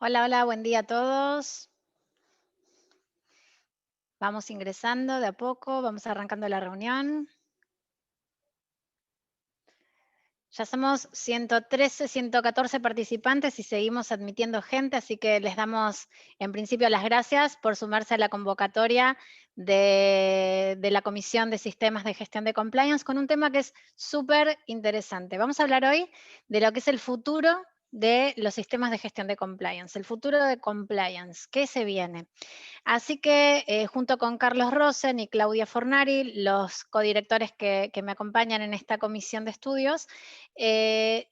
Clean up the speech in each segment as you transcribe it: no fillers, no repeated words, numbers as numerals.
Hola, hola, buen día a todos. Vamos ingresando de a poco, vamos arrancando la reunión. Ya somos 113, 114 participantes y seguimos admitiendo gente, así que les damos en principio las gracias por sumarse a la convocatoria de la Comisión de Sistemas de Gestión de Compliance con un tema que es súper interesante. Vamos a hablar hoy de lo que es el futuro de los sistemas de gestión de compliance, el futuro de compliance, ¿qué se viene? Así que junto con Carlos Rosen y Claudia Fornari, los codirectores que me acompañan en esta comisión de estudios,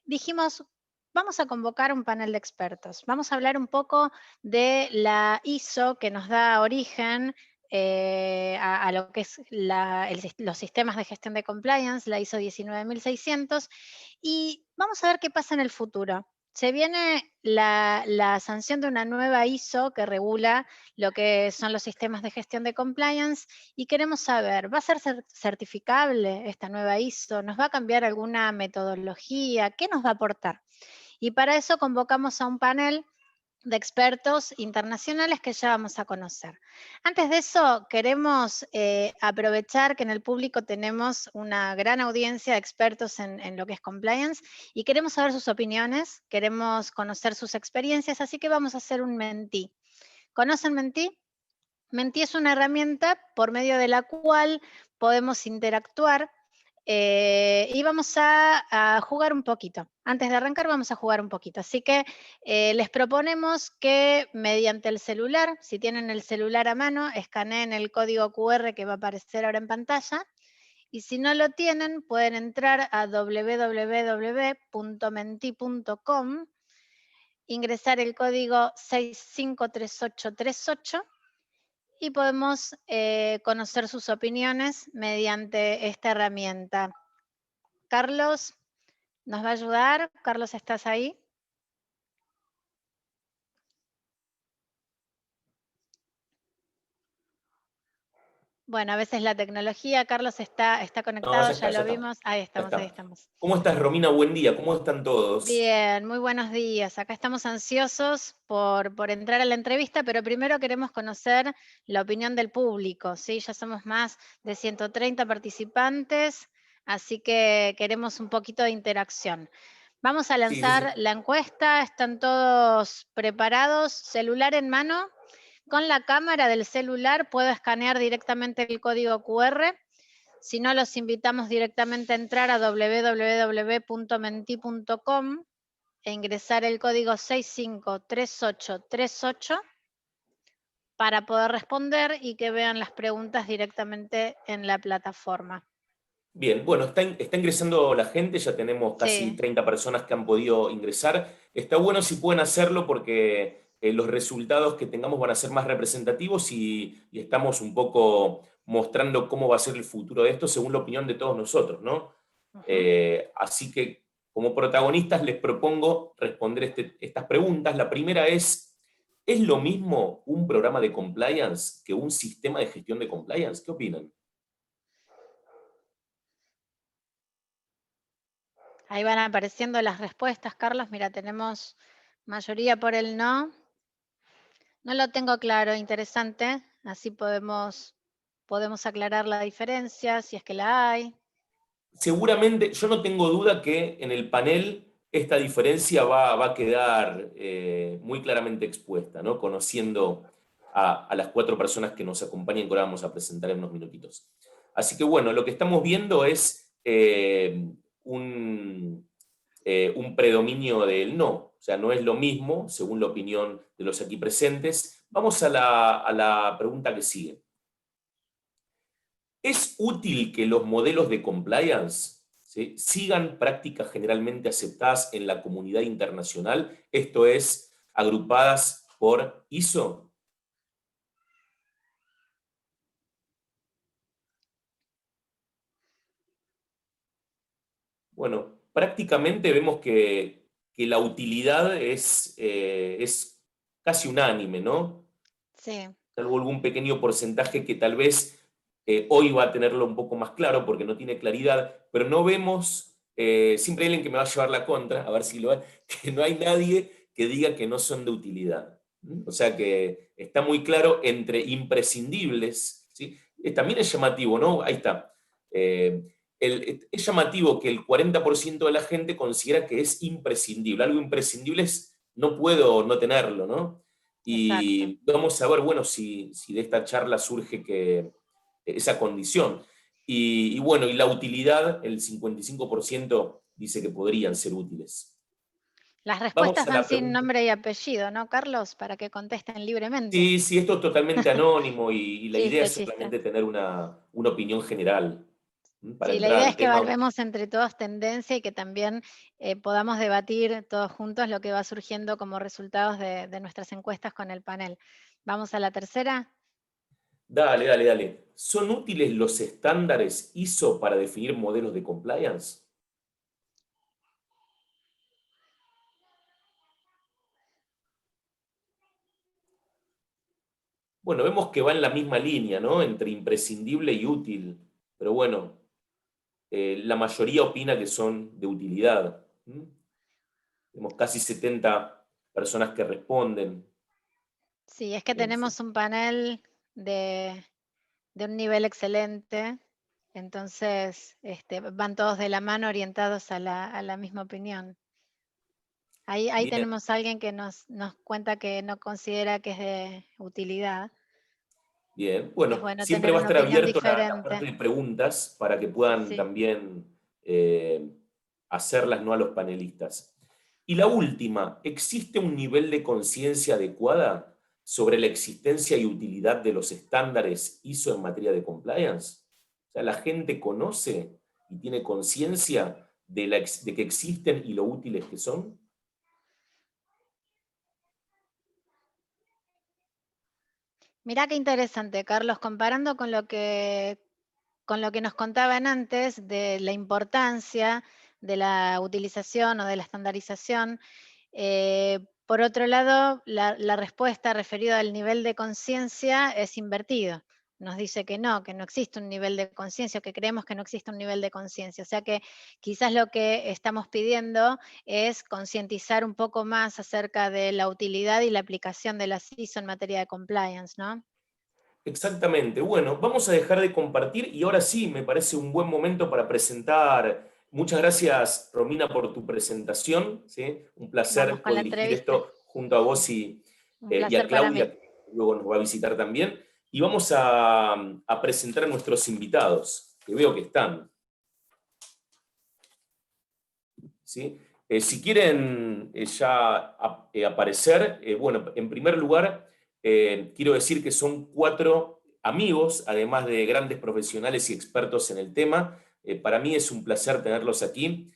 dijimos, vamos a convocar un panel de expertos. Vamos a hablar un poco de la ISO que nos da origen a lo que es los sistemas de gestión de compliance, la ISO 19600, y vamos a ver qué pasa en el futuro. Se viene la sanción de una nueva ISO que regula lo que son los sistemas de gestión de compliance y queremos saber, ¿va a ser certificable esta nueva ISO? ¿Nos va a cambiar alguna metodología? ¿Qué nos va a aportar? Y para eso convocamos a un panel de expertos internacionales que ya vamos a conocer. Antes de eso, queremos aprovechar que en el público tenemos una gran audiencia de expertos en lo que es compliance y queremos saber sus opiniones, queremos conocer sus experiencias, así que vamos a hacer un mentí. ¿Conocen Mentí? Mentí es una herramienta por medio de la cual podemos interactuar y vamos a jugar un poquito. Antes de arrancar vamos a jugar un poquito. Así que les proponemos que mediante el celular, si tienen el celular a mano, escaneen el código QR que va a aparecer ahora en pantalla. Y si no lo tienen, pueden entrar a www.menti.com, ingresar el código 653838 y podemos conocer sus opiniones mediante esta herramienta. Carlos, ¿nos va a ayudar? Carlos, ¿estás ahí? Bueno, a veces la tecnología, Carlos está No, conectado, ya ya está, ya lo está. vimos. Ahí Ya estamos, ahí está. estamos. ¿Cómo estás, Romina? Buen día. ¿Cómo están todos? Bien, muy buenos días. Acá estamos ansiosos por entrar a la entrevista, pero primero queremos conocer la opinión del público, ¿sí? Ya somos más de 130 participantes, así que queremos un poquito de interacción. Vamos a Sí, sí, lanzar sí. la encuesta, ¿están todos preparados? ¿Celular en mano? Con la cámara del celular puedo escanear directamente el código QR. Si no, los invitamos directamente a entrar a www.menti.com e ingresar el código 653838 para poder responder y que vean las preguntas directamente en la plataforma. Bien, bueno, está ingresando la gente, ya tenemos casi Sí, 30 personas que han podido ingresar. Está bueno si pueden hacerlo porque los resultados que tengamos van a ser más representativos y estamos un poco mostrando cómo va a ser el futuro de esto según la opinión de todos nosotros, ¿no? ujú. Así que como protagonistas les propongo responder estas preguntas. La primera ¿es lo mismo un programa de compliance que un sistema de gestión de compliance? ¿Qué opinan? Ahí van apareciendo las respuestas, Carlos. Mira, tenemos mayoría por el no. No lo tengo claro, interesante. Así podemos aclarar la diferencia, si es que la hay. Seguramente, yo no tengo duda que en el panel esta diferencia va a quedar muy claramente expuesta, ¿no? Conociendo a las cuatro personas que nos acompañan, que ahora vamos a presentar en unos minutitos. Así que bueno, lo que estamos viendo es un predominio del no, o sea, no es lo mismo, según la opinión de los aquí presentes. Vamos a la pregunta que sigue. ¿Es útil que los modelos de compliance, ¿sí?, sigan prácticas generalmente aceptadas en la comunidad internacional, esto es, agrupadas por ISO? Bueno, prácticamente vemos que la utilidad es casi unánime, ¿no? Sí. Salvo algún pequeño porcentaje que tal vez hoy va a tenerlo un poco más claro porque no tiene claridad, pero no vemos, siempre hay alguien que me va a llevar la contra, a ver si lo que no hay nadie que diga que no son de utilidad. O sea que está muy claro entre imprescindibles, ¿sí? También es llamativo, ¿no? Ahí está. Es llamativo que el 40% de la gente considera que es imprescindible. Algo imprescindible es no puedo no tenerlo, ¿no? Exacto. Y vamos a ver, bueno, si de esta charla surge esa condición. Y bueno, y la utilidad, el 55% dice que podrían ser útiles. Las Vamos respuestas a van la sin pregunta. nombre y apellido, ¿no, Carlos? Para que contesten libremente. Sí, sí, esto es totalmente anónimo y la idea Chiste, es chiste. solamente tener una opinión general para Sí, la entrar idea al es que tema. evaluemos entre todos tendencia y que también podamos debatir todos juntos lo que va surgiendo como resultados de nuestras encuestas con el panel. ¿Vamos a la tercera? Dale, dale, dale. ¿Son útiles los estándares ISO para definir modelos de compliance? Bueno, vemos que va en la misma línea, ¿no? Entre imprescindible y útil. Pero bueno, la mayoría opina que son de utilidad. Tenemos casi 70 personas que responden. Sí, es que tenemos un panel de un nivel excelente, entonces van todos de la mano orientados a la misma opinión. Ahí Bien, tenemos a alguien que nos cuenta que no considera que es de utilidad. bien. Es Bueno, bueno siempre tener va a una estar opinión abierto la parte diferente. de preguntas para que Sí, puedan sí. también hacerlas, ¿no?, a los panelistas. Y la última, ¿existe un nivel de conciencia adecuada sobre la existencia y utilidad de los estándares ISO en materia de compliance? O sea, ¿la gente conoce y tiene conciencia de que existen y lo útiles que son? Mirá qué interesante, Carlos, comparando con lo que nos contaban antes de la importancia de la utilización o de la estandarización. Por otro lado, la respuesta referida al nivel de conciencia es invertido. Nos dice que no existe un nivel de conciencia, que creemos que no existe un nivel de conciencia. O sea que quizás lo que estamos pidiendo es concientizar un poco más acerca de la utilidad y la aplicación de las ISO en materia de compliance, ¿no? Exactamente. Bueno, vamos a dejar de compartir y ahora sí me parece un buen momento para presentar. Muchas gracias, Romina, por tu presentación. ¿Sí? Un Vamos placer con la codirigir entrevista. esto junto a vos Un y a placer para mí. Claudia, que luego nos va a visitar también. Y vamos a presentar a nuestros invitados, que veo que están. ¿Sí? Si quieren ya aparecer, bueno, en primer lugar, quiero decir que son 4 amigos, además de grandes profesionales y expertos en el tema. Para mí es un placer tenerlos aquí,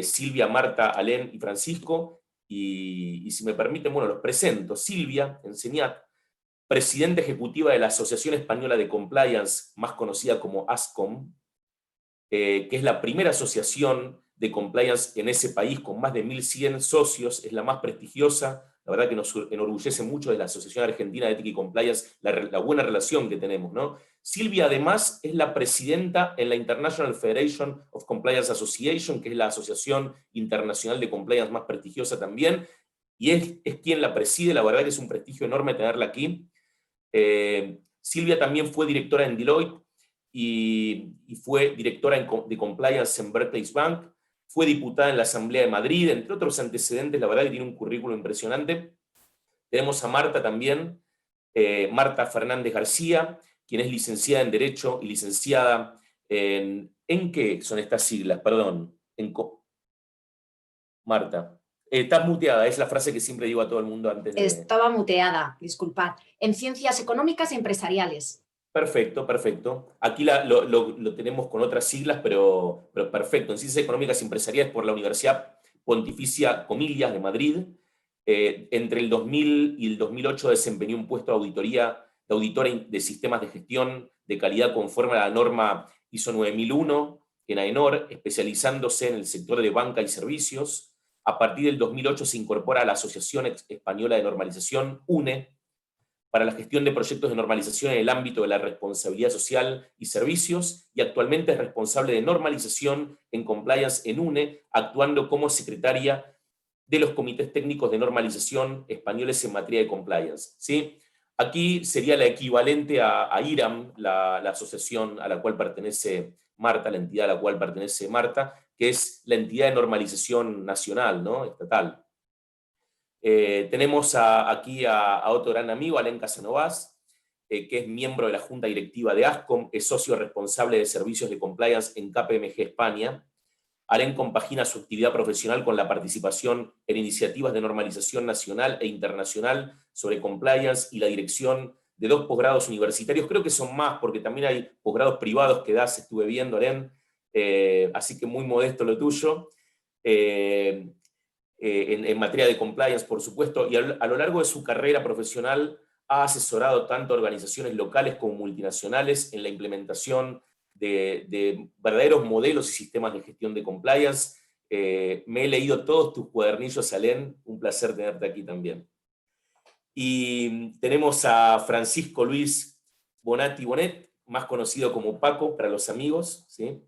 Silvia, Marta, Alén y Francisco. Y si me permiten, bueno, los presento. Silvia Enseñat, presidenta ejecutiva de la Asociación Española de Compliance, más conocida como ASCOM, que es la primera asociación de compliance en ese país con más de 1.100 socios, es la más prestigiosa. La verdad que nos enorgullece mucho de la Asociación Argentina de Ética y Compliance, la buena relación que tenemos, ¿no? Silvia, además, es la presidenta en la International Federation of Compliance Association, que es la asociación internacional de compliance más prestigiosa también, y es quien la preside. La verdad que es un prestigio enorme tenerla aquí. Silvia también fue directora en Deloitte y fue directora de Compliance en Barclays Bank, fue diputada en la Asamblea de Madrid, entre otros antecedentes. La verdad que tiene un currículum impresionante. Tenemos a Marta también, Marta Fernández García, quien es licenciada en Derecho y licenciada ¿en qué son estas siglas? Perdón, Marta. Estás muteada, es la frase que siempre digo a todo el mundo antes de... Estaba muteada, disculpad. En Ciencias Económicas y Empresariales. Perfecto, perfecto. Aquí lo tenemos con otras siglas, pero perfecto. En Ciencias Económicas y Empresariales por la Universidad Pontificia Comillas de Madrid. Entre el 2000 y el 2008 desempeñó un puesto de auditora de sistemas de gestión de calidad conforme a la norma ISO 9001 en AENOR, especializándose en el sector de banca y servicios. A partir del 2008 se incorpora a la Asociación Española de Normalización, UNE, para la gestión de proyectos de normalización en el ámbito de la responsabilidad social y servicios, y actualmente es responsable de normalización en compliance en UNE, actuando como secretaria de los comités técnicos de normalización españoles en materia de compliance, ¿sí? Aquí sería la equivalente a IRAM, la asociación a la cual pertenece Marta, la entidad a la cual pertenece Marta, que es la entidad de normalización nacional, ¿no? Estatal. Tenemos aquí a otro gran amigo, Alain Casanovas, que es miembro de la Junta Directiva de ASCOM, es socio responsable de servicios de compliance en KPMG España. Alain compagina su actividad profesional con la participación en iniciativas de normalización nacional e internacional sobre compliance y la dirección de 2 posgrados universitarios. Creo que son más, porque también hay posgrados privados que das, estuve viendo, Alain, así que muy modesto lo tuyo. En materia de compliance, por supuesto, y a lo largo de su carrera profesional ha asesorado tanto a organizaciones locales como multinacionales en la implementación de verdaderos modelos y sistemas de gestión de compliance. Me he leído todos tus cuadernillos, Alain, un placer tenerte aquí también. Y tenemos a Francisco Luis Bonatti Bonet, más conocido como Paco para los amigos, ¿sí?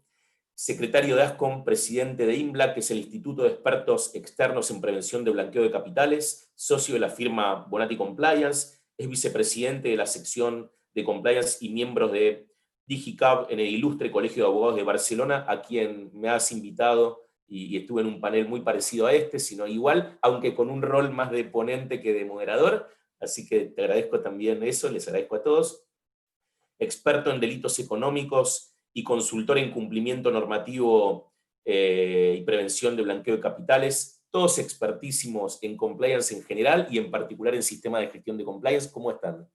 Secretario de ASCOM, presidente de INBLA, que es el Instituto de Expertos Externos en Prevención de Blanqueo de Capitales, socio de la firma Bonatti Compliance, es vicepresidente de la sección de Compliance y miembro de DigiCab en el Ilustre Colegio de Abogados de Barcelona, a quien me has invitado y estuve en un panel muy parecido a este, sino igual, aunque con un rol más de ponente que de moderador, así que te agradezco también eso, les agradezco a todos. Experto en delitos económicos y consultor en cumplimiento normativo y prevención de blanqueo de capitales, todos expertísimos en compliance en general y en particular en sistema de gestión de compliance. ¿Cómo están?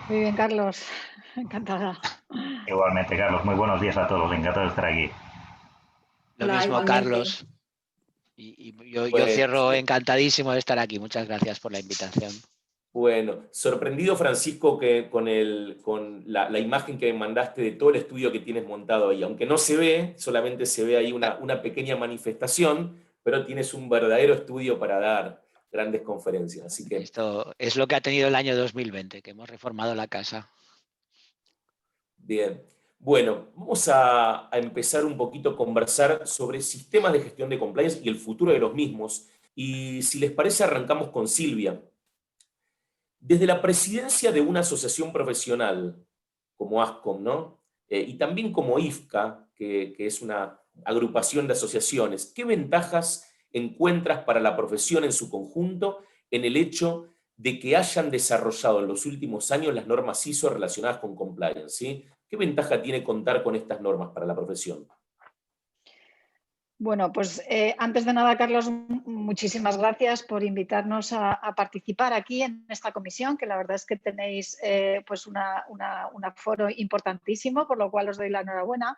Muy bien, Carlos. Encantada. Igualmente, Carlos. Muy buenos días a todos. Encantado de estar aquí. Lo Hola, mismo, igualmente. Carlos. Yo Pues, cierro encantadísimo de estar aquí. Muchas gracias por la invitación. Bueno, sorprendido, Francisco, que con la imagen que me mandaste de todo el estudio que tienes montado ahí. Aunque no se ve, solamente se ve ahí una pequeña manifestación, pero tienes un verdadero estudio para dar grandes conferencias. Así que Esto es lo que ha tenido el año 2020, que hemos reformado la casa. bien. Bueno, vamos a empezar un poquito a conversar sobre sistemas de gestión de compliance y el futuro de los mismos. Y si les parece, arrancamos con Silvia. Desde la presidencia de una asociación profesional como ASCOM, ¿no? Y también como IFCA, que es una agrupación de asociaciones, ¿qué ventajas encuentras para la profesión en su conjunto en el hecho de que hayan desarrollado en los últimos años las normas ISO relacionadas con compliance, ¿sí? ¿Qué ventaja tiene contar con estas normas para la profesión? Bueno, pues antes de nada, Carlos, muchísimas gracias por invitarnos a participar aquí en esta comisión, que la verdad es que tenéis pues un foro importantísimo, por lo cual os doy la enhorabuena.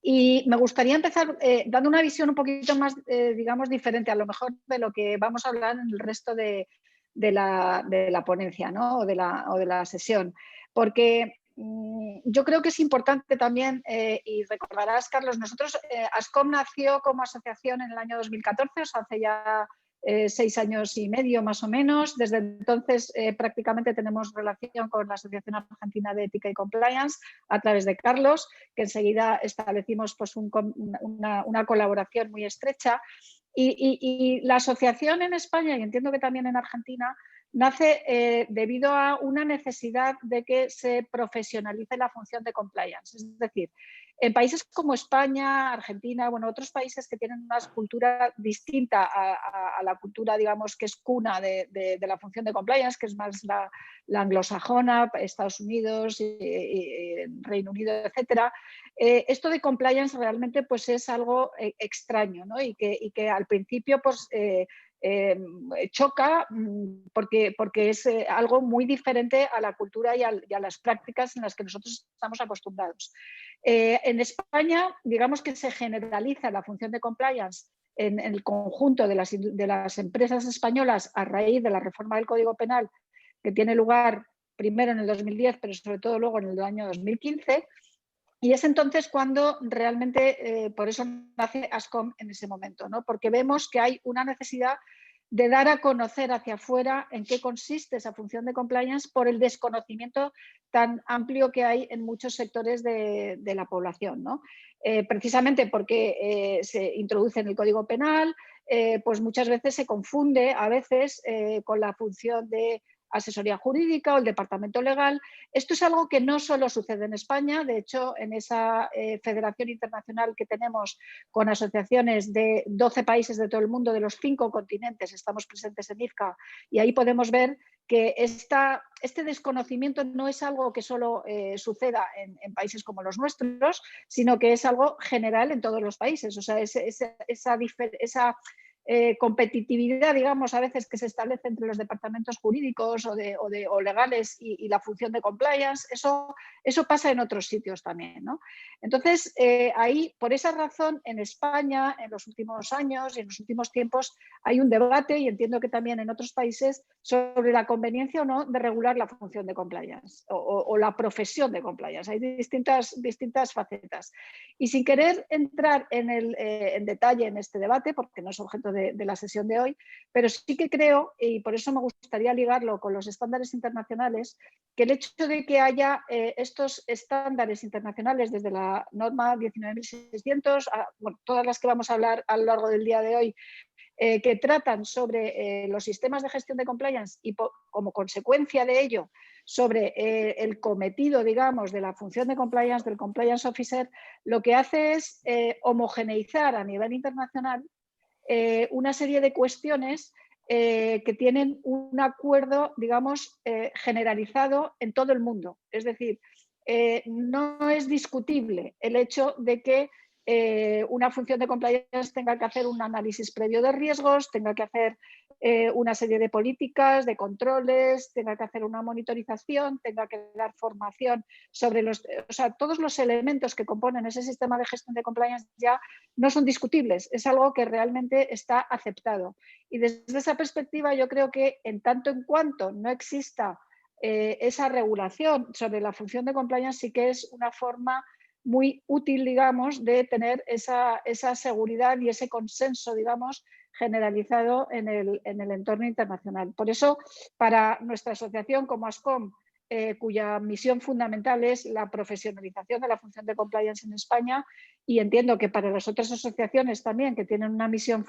Y me gustaría empezar dando una visión un poquito más, digamos, diferente a lo mejor de lo que vamos a hablar en el resto de la ponencia, ¿no? o de la sesión. Porque yo creo que es importante también, y recordarás, Carlos, nosotros, ASCOM nació como asociación en el año 2014, o sea, hace ya 6 años y medio más o menos. Desde entonces prácticamente tenemos relación con la Asociación Argentina de Ética y Compliance a través de Carlos, que enseguida establecimos pues, una colaboración muy estrecha. Y la asociación en España, y entiendo que también en Argentina, nace debido a una necesidad de que se profesionalice la función de compliance. Es decir, en países como España, Argentina, bueno, otros países que tienen una cultura distinta a la cultura, digamos, que es cuna de la función de compliance, que es más la anglosajona, Estados Unidos, Reino Unido, etcétera. Esto de compliance realmente pues, es algo extraño, ¿no? y que al principio pues, choca porque es algo muy diferente a la cultura y a las prácticas en las que nosotros estamos acostumbrados. En España, digamos que se generaliza la función de compliance en el conjunto de las empresas españolas a raíz de la reforma del Código Penal que tiene lugar primero en el 2010, pero sobre todo luego en el año 2015. Y es entonces cuando realmente, por eso nace ASCOM en ese momento, ¿no? Porque vemos que hay una necesidad de dar a conocer hacia afuera en qué consiste esa función de compliance por el desconocimiento tan amplio que hay en muchos sectores de la población, ¿no? Precisamente porque se introduce en el Código Penal, pues muchas veces se confunde a veces con la función de asesoría jurídica o el departamento legal. Esto es algo que no solo sucede en España, de hecho en esa federación internacional que tenemos con asociaciones de 12 países de todo el mundo, de los 5 continentes, estamos presentes en IFCA, y ahí podemos ver que este desconocimiento no es algo que solo suceda en países como los nuestros, sino que es algo general en todos los países. O sea, esa competitividad, digamos, a veces que se establece entre los departamentos jurídicos o legales y la función de compliance, eso pasa en otros sitios también, ¿no? Entonces, ahí, por esa razón, en España, en los últimos años y en los últimos tiempos, hay un debate, y entiendo que también en otros países, sobre la conveniencia o no de regular la función de compliance o la profesión de compliance. Hay distintas facetas. Y sin querer entrar en detalle en este debate, porque no es objeto de la sesión de hoy, pero sí que creo, y por eso me gustaría ligarlo con los estándares internacionales, que el hecho de que haya estos estándares internacionales desde la norma 19.600, bueno, todas las que vamos a hablar a lo largo del día de hoy, que tratan sobre los sistemas de gestión de compliance y como consecuencia de ello sobre el cometido, digamos, de la función de compliance, del compliance officer, lo que hace es homogeneizar a nivel internacional una serie de cuestiones que tienen un acuerdo, digamos, generalizado en todo el mundo. Es decir, no es discutible el hecho de que una función de compliance tenga que hacer un análisis previo de riesgos, tenga que hacer una serie de políticas, de controles, tenga que hacer una monitorización, tenga que dar formación sobre todos los elementos que componen ese sistema de gestión de compliance ya no son discutibles, es algo que realmente está aceptado. Y desde esa perspectiva yo creo que en tanto en cuanto no exista esa regulación sobre la función de compliance, sí que es una forma muy útil, digamos, de tener esa seguridad y ese consenso, digamos, generalizado en el entorno internacional. Por eso, para nuestra asociación como ASCOM, cuya misión fundamental es la profesionalización de la función de compliance en España, y entiendo que para las otras asociaciones también que tienen una misión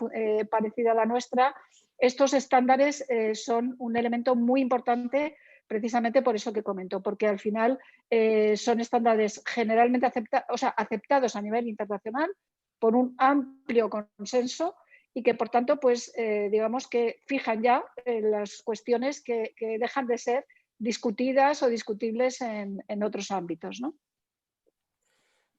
parecida a la nuestra, estos estándares son un elemento muy importante precisamente por eso que comento, porque al final son estándares generalmente aceptados a nivel internacional por un amplio consenso y que por tanto, pues digamos que fijan ya las cuestiones que dejan de ser discutidas o discutibles en otros ámbitos, ¿no?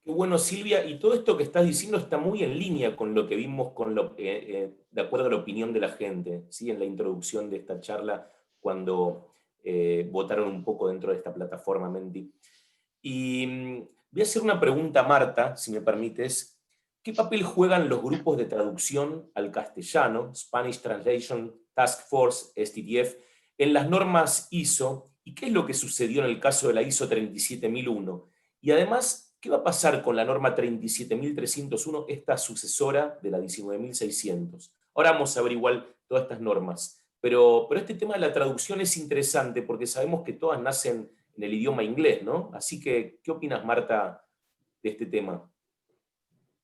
Qué bueno, Silvia, y todo esto que estás diciendo está muy en línea con lo que vimos, de acuerdo a la opinión de la gente, ¿sí? En la introducción de esta charla, cuando votaron un poco dentro de esta plataforma Menti. Y voy a hacer una pregunta a Marta, si me permites. ¿Qué papel juegan los grupos de traducción al castellano, Spanish Translation Task Force, STTF, en las normas ISO? ¿Y qué es lo que sucedió en el caso de la ISO 37001? Y además, ¿qué va a pasar con la norma 37301, esta sucesora de la 19.600? Ahora vamos a ver igual todas estas normas. Pero este tema de la traducción es interesante porque sabemos que todas nacen en el idioma inglés, ¿no? Así que, ¿qué opinas, Marta, de este tema?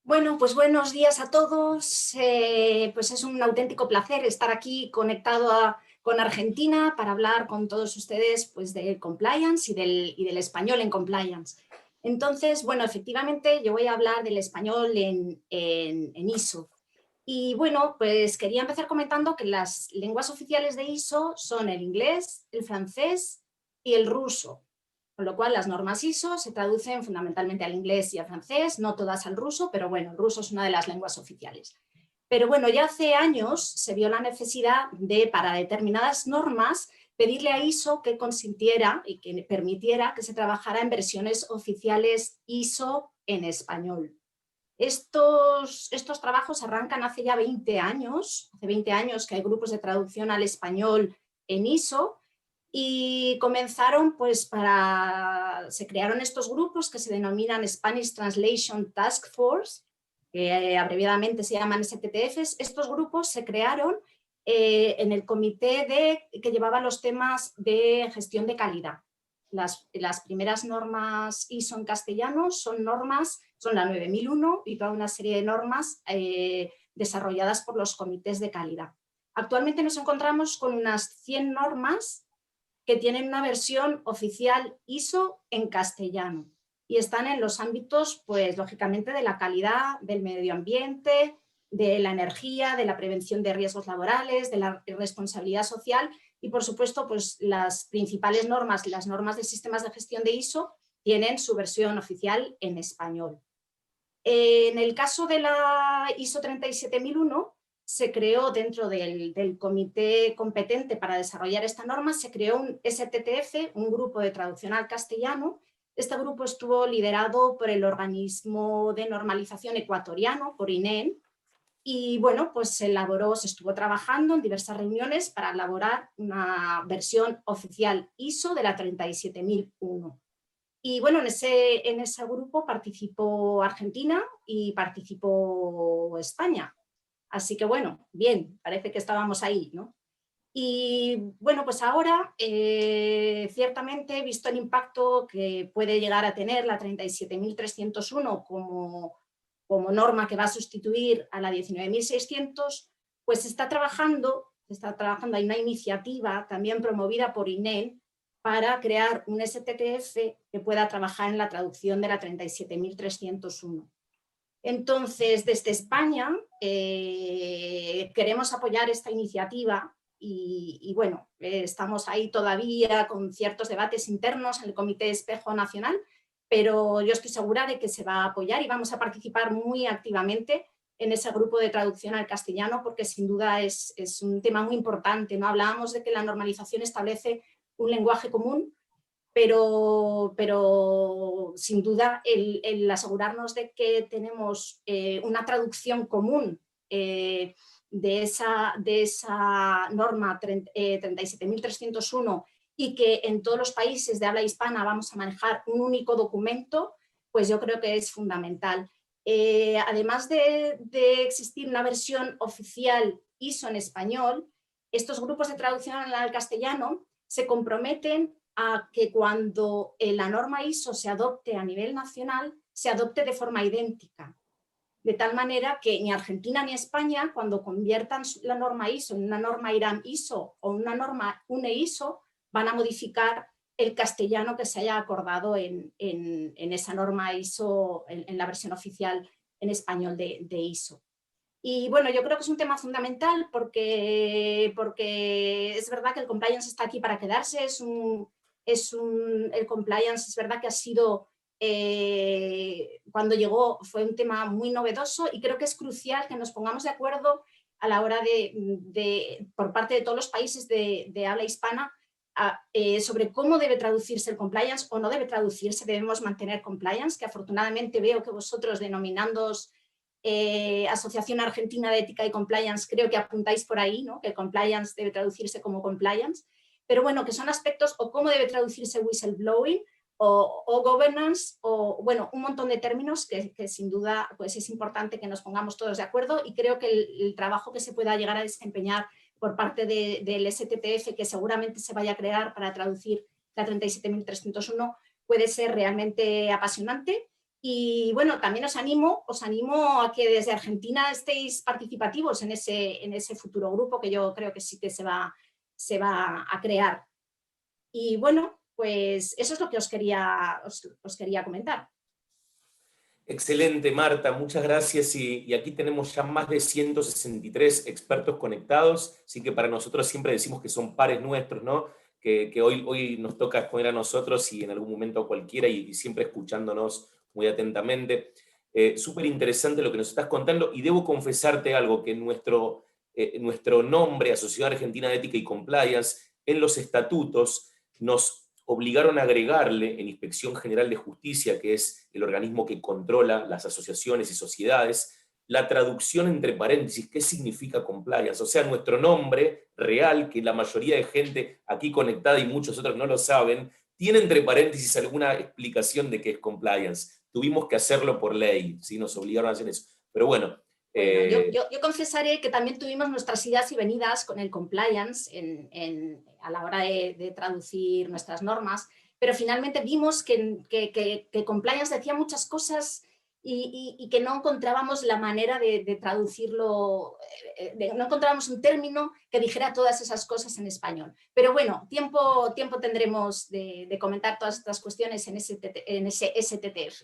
Bueno, pues buenos días a todos. Pues es un auténtico placer estar aquí conectado con Argentina para hablar con todos ustedes pues, del compliance y del español en compliance. Entonces, bueno, efectivamente yo voy a hablar del español en ISO. Y bueno, pues quería empezar comentando que las lenguas oficiales de ISO son el inglés, el francés y el ruso. Con lo cual las normas ISO se traducen fundamentalmente al inglés y al francés, no todas al ruso, pero bueno, el ruso es una de las lenguas oficiales. Pero bueno, ya hace años se vio la necesidad de, para determinadas normas, pedirle a ISO que consintiera y que permitiera que se trabajara en versiones oficiales ISO en español. Estos trabajos arrancan hace ya 20 años, hace 20 años que hay grupos de traducción al español en ISO, y comenzaron pues se crearon estos grupos que se denominan Spanish Translation Task Force, que abreviadamente se llaman STTFs. Estos grupos se crearon en el comité que llevaba los temas de gestión de calidad. Las primeras normas ISO en castellano son la 9001 y toda una serie de normas desarrolladas por los comités de calidad. Actualmente nos encontramos con unas 100 normas que tienen una versión oficial ISO en castellano y están en los ámbitos, pues lógicamente, de la calidad, del medio ambiente, de la energía, de la prevención de riesgos laborales, de la responsabilidad social y, por supuesto, pues las principales normas, las normas de sistemas de gestión de ISO, tienen su versión oficial en español. En el caso de la ISO 37001, se creó dentro del comité competente para desarrollar esta norma, se creó un STTF, un grupo de traducción al castellano. Este grupo estuvo liderado por el organismo de normalización ecuatoriano, por INEN, y bueno, pues se estuvo trabajando en diversas reuniones para elaborar una versión oficial ISO de la 37001. Y bueno, en ese grupo participó Argentina y participó España. Así que bueno, bien, parece que estábamos ahí, ¿no? Y bueno, pues ahora ciertamente, visto el impacto que puede llegar a tener la 37301 como norma que va a sustituir a la 19600, pues se está trabajando, hay una iniciativa también promovida por INEN para crear un STTF que pueda trabajar en la traducción de la 37301. Entonces, desde España queremos apoyar esta iniciativa y bueno, estamos ahí todavía con ciertos debates internos en el Comité Espejo Nacional, pero yo estoy segura de que se va a apoyar y vamos a participar muy activamente en ese grupo de traducción al castellano, porque sin duda es un tema muy importante, ¿no? Hablábamos de que la normalización establece un lenguaje común, pero sin duda el asegurarnos de que tenemos una traducción común de esa norma 37301 y que en todos los países de habla hispana vamos a manejar un único documento, pues yo creo que es fundamental. Además de existir una versión oficial ISO en español, estos grupos de traducción al castellano se comprometen a que cuando la norma ISO se adopte a nivel nacional, se adopte de forma idéntica. De tal manera que ni Argentina ni España, cuando conviertan la norma ISO en una norma IRAM ISO o una norma UNE ISO, van a modificar el castellano que se haya acordado en esa norma ISO, en la versión oficial en español de ISO. Y bueno, yo creo que es un tema fundamental porque es verdad que el compliance está aquí para quedarse, el compliance es verdad que ha sido, cuando llegó fue un tema muy novedoso y creo que es crucial que nos pongamos de acuerdo a la hora por parte de todos los países de habla hispana sobre cómo debe traducirse el compliance o no debe traducirse, debemos mantener compliance, que afortunadamente veo que vosotros denominándoos Asociación Argentina de Ética y Compliance, creo que apuntáis por ahí, ¿no? Que compliance debe traducirse como compliance, pero bueno, que son aspectos o cómo debe traducirse whistleblowing o governance, o bueno, un montón de términos que sin duda pues es importante que nos pongamos todos de acuerdo y creo que el trabajo que se pueda llegar a desempeñar por parte del STTF, que seguramente se vaya a crear para traducir la 37301, puede ser realmente apasionante. Y bueno, también os animo a que desde Argentina estéis participativos en ese futuro grupo que yo creo que sí que se va a crear. Y bueno, pues eso es lo que os quería comentar. Excelente, Marta, muchas gracias. Y aquí tenemos ya más de 163 expertos conectados, así que para nosotros siempre decimos que son pares nuestros, ¿no? Que hoy nos toca exponer a nosotros y en algún momento a cualquiera y siempre escuchándonos muy atentamente. Súper interesante lo que nos estás contando y debo confesarte algo, que nuestro nombre, Asociación Argentina de Ética y Compliance, en los estatutos nos obligaron a agregarle en Inspección General de Justicia, que es el organismo que controla las asociaciones y sociedades, la traducción entre paréntesis, ¿qué significa compliance? O sea, nuestro nombre real, que la mayoría de gente aquí conectada y muchos otros no lo saben, tiene entre paréntesis alguna explicación de qué es compliance. Tuvimos que hacerlo por ley, ¿sí? Nos obligaron a hacer eso. Pero bueno, Bueno, yo confesaré que también tuvimos nuestras idas y venidas con el compliance a la hora de traducir nuestras normas, pero finalmente vimos que compliance decía muchas cosas y que no encontrábamos la manera de traducirlo, no encontrábamos un término que dijera todas esas cosas en español. Pero bueno, tiempo tendremos de comentar todas estas cuestiones en ese STTF.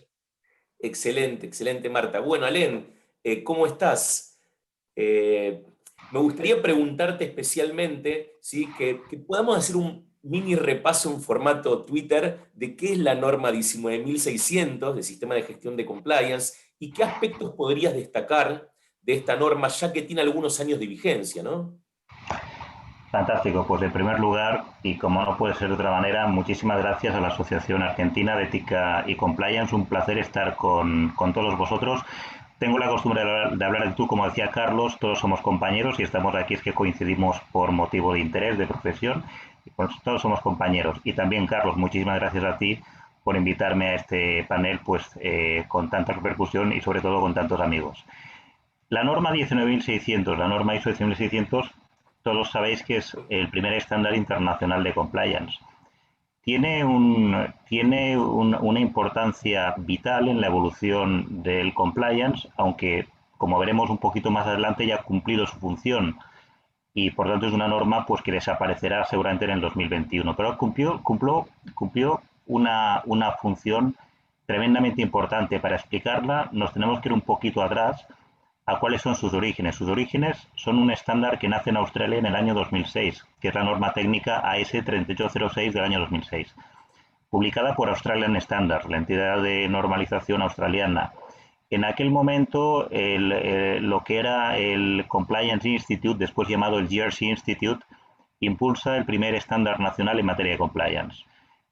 Excelente, excelente, Marta. Bueno, Alén, ¿cómo estás? Me gustaría preguntarte especialmente, ¿sí? que podamos hacer un mini repaso en formato Twitter de qué es la norma 19.600 del Sistema de Gestión de Compliance y qué aspectos podrías destacar de esta norma, ya que tiene algunos años de vigencia, ¿no? Fantástico, pues en primer lugar, y como no puede ser de otra manera, muchísimas gracias a la Asociación Argentina de Ética y Compliance. Un placer estar con todos vosotros. Tengo la costumbre de hablar de tú, como decía Carlos, todos somos compañeros y estamos aquí es que coincidimos por motivo de interés, de profesión, y pues todos somos compañeros. Y también, Carlos, muchísimas gracias a ti por invitarme a este panel pues con tanta repercusión y sobre todo con tantos amigos. La norma 19.600, la norma ISO 19.600, todos sabéis que es el primer estándar internacional de compliance. Tiene una importancia vital en la evolución del compliance, aunque, como veremos un poquito más adelante, ya ha cumplido su función y, por tanto, es una norma pues, que desaparecerá seguramente en el 2021. Pero cumplió una función tremendamente importante. Para explicarla, nos tenemos que ir un poquito atrás a cuáles son sus orígenes. Sus orígenes son un estándar que nace en Australia en el año 2006, que es la norma técnica AS 3806 del año 2006, publicada por Australian Standards, la entidad de normalización australiana. En aquel momento, lo que era el Compliance Institute, después llamado el GRC Institute, impulsa el primer estándar nacional en materia de compliance.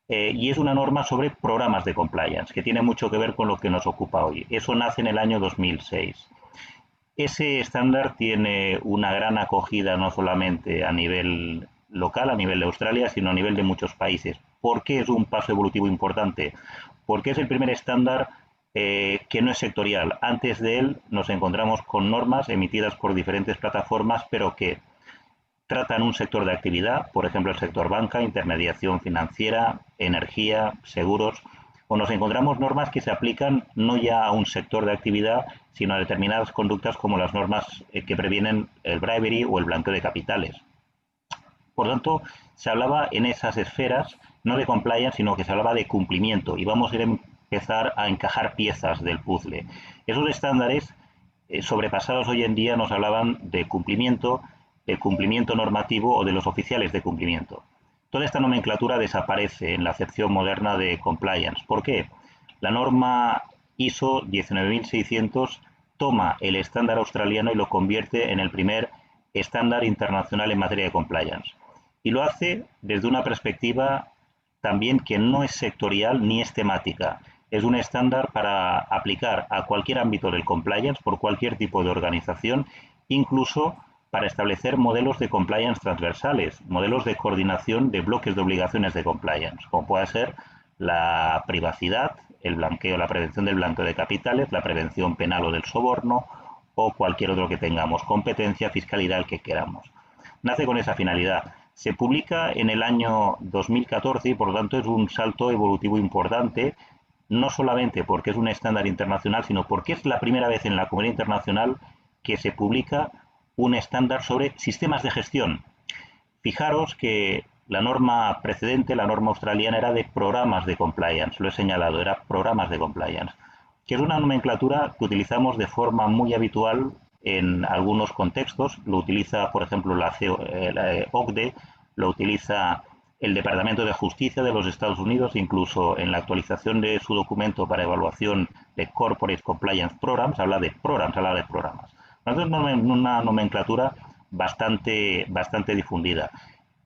Y es una norma sobre programas de compliance, que tiene mucho que ver con lo que nos ocupa hoy. Eso nace en el año 2006. Ese estándar tiene una gran acogida no solamente a nivel local, a nivel de Australia, sino a nivel de muchos países. ¿Por qué es un paso evolutivo importante? Porque es el primer estándar que no es sectorial. Antes de él nos encontramos con normas emitidas por diferentes plataformas, pero que tratan un sector de actividad, por ejemplo el sector banca, intermediación financiera, energía, seguros, o nos encontramos normas que se aplican no ya a un sector de actividad, sino a determinadas conductas como las normas que previenen el bribery o el blanqueo de capitales. Por tanto, se hablaba en esas esferas no de compliance, sino que se hablaba de cumplimiento y vamos a empezar a encajar piezas del puzzle. Esos estándares sobrepasados hoy en día nos hablaban de cumplimiento normativo o de los oficiales de cumplimiento. Toda esta nomenclatura desaparece en la acepción moderna de compliance. ¿Por qué? La norma ISO 19600 toma el estándar australiano y lo convierte en el primer estándar internacional en materia de compliance. Y lo hace desde una perspectiva también que no es sectorial ni es temática. Es un estándar para aplicar a cualquier ámbito del compliance por cualquier tipo de organización, incluso para establecer modelos de compliance transversales, modelos de coordinación de bloques de obligaciones de compliance, como puede ser la privacidad, el blanqueo, la prevención del blanqueo de capitales, la prevención penal o del soborno, o cualquier otro que tengamos, competencia, fiscalidad, el que queramos. Nace con esa finalidad. Se publica en el año 2014 y por lo tanto es un salto evolutivo importante, no solamente porque es un estándar internacional, sino porque es la primera vez en la comunidad internacional que se publica un estándar sobre sistemas de gestión. Fijaros que la norma precedente, la norma australiana, era de programas de compliance, lo he señalado, era programas de compliance, que es una nomenclatura que utilizamos de forma muy habitual en algunos contextos. Lo utiliza, por ejemplo, la OCDE, lo utiliza el Departamento de Justicia de los Estados Unidos, incluso en la actualización de su documento para evaluación de Corporate Compliance Programs, habla de programas. Entonces, es una nomenclatura bastante difundida.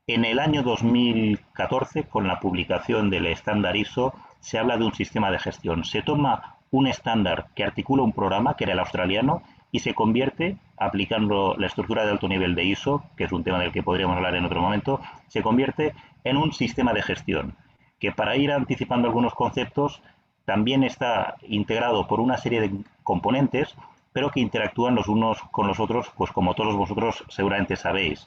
En el año 2014, con la publicación del estándar ISO, se habla de un sistema de gestión. Se toma un estándar que articula un programa, que era el australiano, y se convierte, aplicando la estructura de alto nivel de ISO, que es un tema del que podríamos hablar en otro momento, se convierte en un sistema de gestión, que para ir anticipando algunos conceptos, también está integrado por una serie de componentes, pero que interactúan los unos con los otros, pues como todos vosotros seguramente sabéis.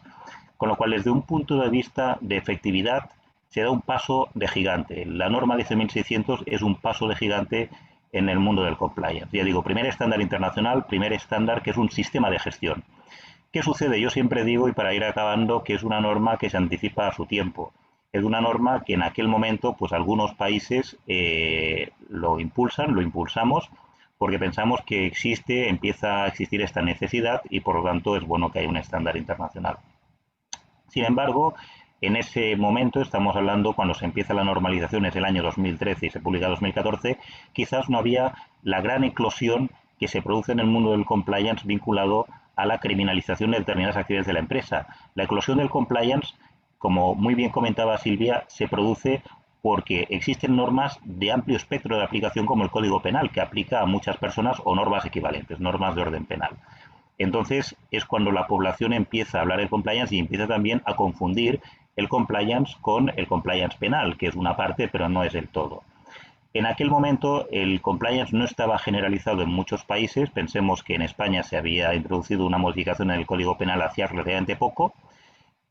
Con lo cual, desde un punto de vista de efectividad, se da un paso de gigante. La norma 10600 es un paso de gigante en el mundo del compliance. Ya digo, primer estándar internacional, primer estándar que es un sistema de gestión. ¿Qué sucede? Yo siempre digo, y para ir acabando, que es una norma que se anticipa a su tiempo. Es una norma que en aquel momento, pues algunos países lo impulsan, lo impulsamos, porque pensamos que empieza a existir esta necesidad y por lo tanto es bueno que haya un estándar internacional. Sin embargo, en ese momento, estamos hablando cuando se empieza la normalización, es el año 2013 y se publica 2014, quizás no había la gran eclosión que se produce en el mundo del compliance vinculado a la criminalización de determinadas actividades de la empresa. La eclosión del compliance, como muy bien comentaba Silvia, se produce porque existen normas de amplio espectro de aplicación como el Código Penal, que aplica a muchas personas, o normas equivalentes, normas de orden penal. Entonces es cuando la población empieza a hablar de compliance y empieza también a confundir el compliance con el compliance penal, que es una parte pero no es el todo. En aquel momento el compliance no estaba generalizado en muchos países. Pensemos que en España se había introducido una modificación en el Código Penal hacía relativamente poco,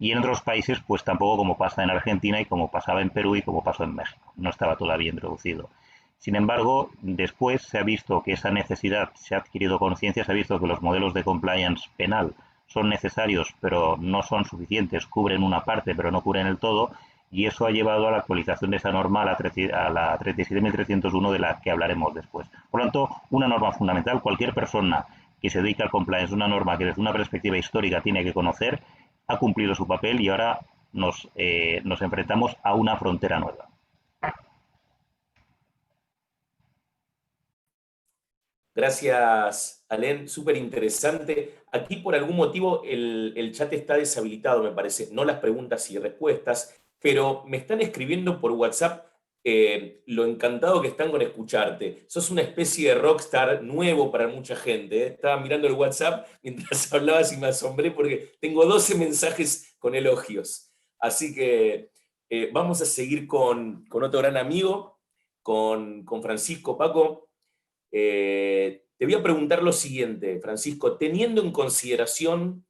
y en otros países pues tampoco, como pasa en Argentina y como pasaba en Perú y como pasó en México. No estaba todavía introducido. Sin embargo, después se ha visto que esa necesidad, se ha adquirido conciencia, se ha visto que los modelos de compliance penal son necesarios, pero no son suficientes, cubren una parte, pero no cubren el todo, y eso ha llevado a la actualización de esa norma, a la 37.301, de la que hablaremos después. Por lo tanto, una norma fundamental, cualquier persona que se dedica al compliance, una norma que desde una perspectiva histórica tiene que conocer, ha cumplido su papel y ahora nos enfrentamos a una frontera nueva. Gracias, Alén, súper interesante. Aquí por algún motivo el chat está deshabilitado, me parece, no las preguntas y respuestas, pero me están escribiendo por WhatsApp lo encantado que están con escucharte. Sos una especie de rockstar nuevo para mucha gente. Estaba mirando el WhatsApp mientras hablabas y me asombré porque tengo 12 mensajes con elogios. Así que vamos a seguir con otro gran amigo, con Francisco. Paco. Te voy a preguntar lo siguiente, Francisco, teniendo en consideración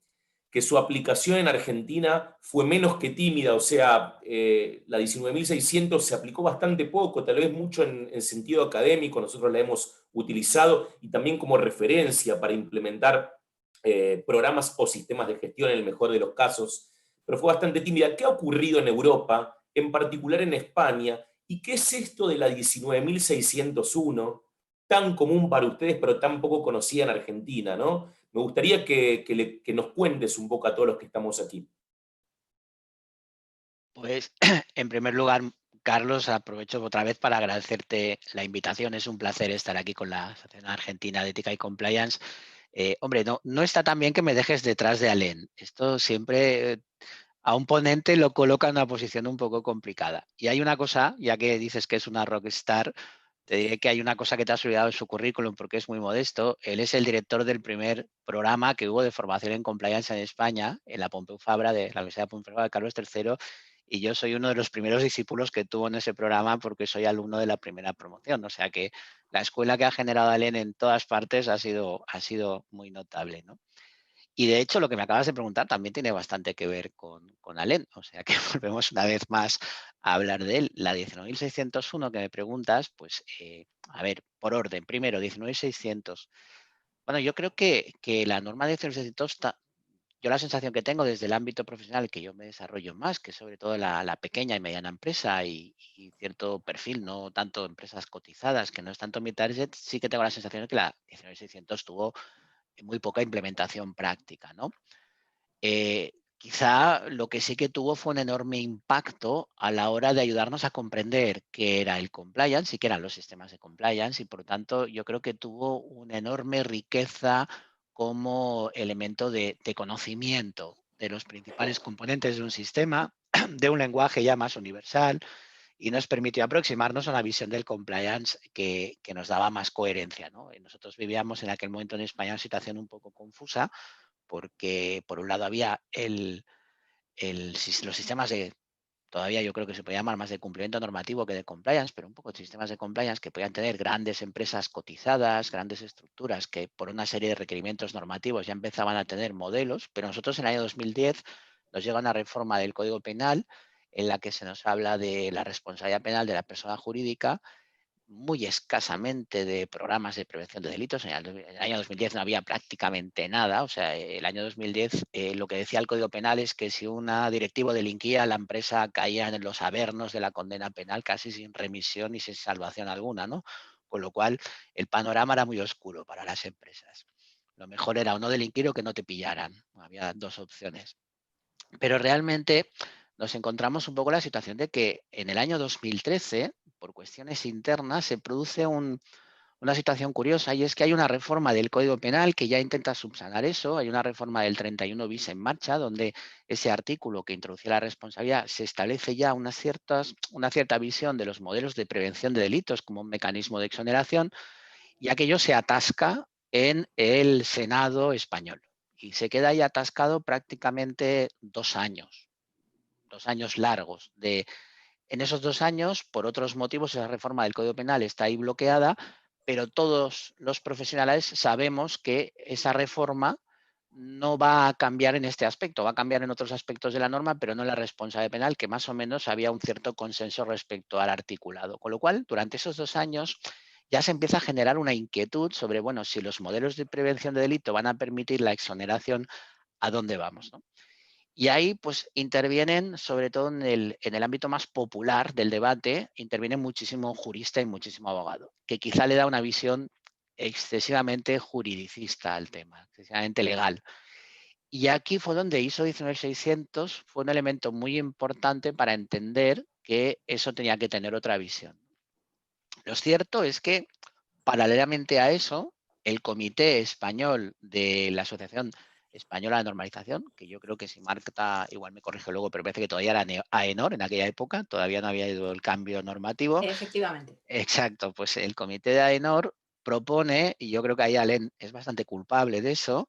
que su aplicación en Argentina fue menos que tímida, o sea, la 19.600 se aplicó bastante poco, tal vez mucho en sentido académico, nosotros la hemos utilizado y también como referencia para implementar programas o sistemas de gestión en el mejor de los casos, pero fue bastante tímida. ¿Qué ha ocurrido en Europa, en particular en España, y qué es esto de la 19.601? Tan común para ustedes, pero tan poco conocida en Argentina, ¿no? Me gustaría que nos cuentes un poco a todos los que estamos aquí. Pues, en primer lugar, Carlos, aprovecho otra vez para agradecerte la invitación. Es un placer estar aquí con la Asociación Argentina de Ética y Compliance. Hombre, no está tan bien que me dejes detrás de Alén. Esto siempre a un ponente lo coloca en una posición un poco complicada. Y hay una cosa, ya que dices que es una rockstar, te diré que hay una cosa que te has olvidado en su currículum porque es muy modesto. Él es el director del primer programa que hubo de formación en compliance en España, en la Pompeu Fabra de la Universidad Pompeu Fabra de Carlos III, y yo soy uno de los primeros discípulos que tuvo en ese programa porque soy alumno de la primera promoción. O sea que la escuela que ha generado Alén en todas partes ha sido muy notable, ¿no? Y de hecho, lo que me acabas de preguntar también tiene bastante que ver con Alén. O sea que volvemos una vez más a hablar de él. La 19.601 que me preguntas, pues, a ver, por orden. Primero, 19.600. Bueno, yo creo que la norma de 19.600, yo la sensación que tengo desde el ámbito profesional que yo me desarrollo más, que sobre todo la pequeña y mediana empresa y cierto perfil, no tanto empresas cotizadas, que no es tanto mi target, sí que tengo la sensación de que la 19.600 tuvo muy poca implementación práctica, ¿no? Quizá lo que sí que tuvo fue un enorme impacto a la hora de ayudarnos a comprender qué era el compliance y qué eran los sistemas de compliance, y por lo tanto yo creo que tuvo una enorme riqueza como elemento de conocimiento de los principales componentes de un sistema, de un lenguaje ya más universal, y nos permitió aproximarnos a una visión del compliance que nos daba más coherencia, ¿no? Y nosotros vivíamos en aquel momento en España una situación un poco confusa porque, por un lado, había los sistemas de todavía yo creo que se puede llamar más de cumplimiento normativo que de compliance, pero un poco de sistemas de compliance que podían tener grandes empresas cotizadas, grandes estructuras que por una serie de requerimientos normativos ya empezaban a tener modelos, pero nosotros en el año 2010 nos llega una reforma del Código Penal en la que se nos habla de la responsabilidad penal de la persona jurídica, muy escasamente de programas de prevención de delitos. En el año 2010 no había prácticamente nada. O sea, el año 2010 lo que decía el Código Penal es que si una directivo delinquía, la empresa caía en los avernos de la condena penal casi sin remisión y sin salvación alguna, ¿no? Con lo cual, el panorama era muy oscuro para las empresas. Lo mejor era o no delinquir o que no te pillaran. Había dos opciones. Pero realmente nos encontramos un poco en la situación de que en el año 2013, por cuestiones internas, se produce una situación curiosa, y es que hay una reforma del Código Penal que ya intenta subsanar eso. Hay una reforma del 31 bis en marcha, donde ese artículo que introducía la responsabilidad se establece ya una cierta visión de los modelos de prevención de delitos como un mecanismo de exoneración, y aquello se atasca en el Senado español. Y se queda ahí atascado prácticamente 2 años. 2 años largos. En esos 2 años, por otros motivos, esa reforma del Código Penal está ahí bloqueada, pero todos los profesionales sabemos que esa reforma no va a cambiar en este aspecto, va a cambiar en otros aspectos de la norma, pero no en la responsabilidad penal, que más o menos había un cierto consenso respecto al articulado. Con lo cual, durante esos 2 años ya se empieza a generar una inquietud sobre, bueno, si los modelos de prevención de delito van a permitir la exoneración, ¿a dónde vamos, no? Y ahí pues intervienen, sobre todo en el ámbito más popular del debate, interviene muchísimo jurista y muchísimo abogado, que quizá le da una visión excesivamente juridicista al tema, excesivamente legal. Y aquí fue donde ISO 19600 fue un elemento muy importante para entender que eso tenía que tener otra visión. Lo cierto es que, paralelamente a eso, el Comité Español de la Asociación Española de Normalización, que yo creo que si Marta igual me corrige luego, pero parece que todavía era AENOR en aquella época, todavía no había ido el cambio normativo. Efectivamente. Exacto, pues el Comité de AENOR propone, y yo creo que ahí Alén es bastante culpable de eso,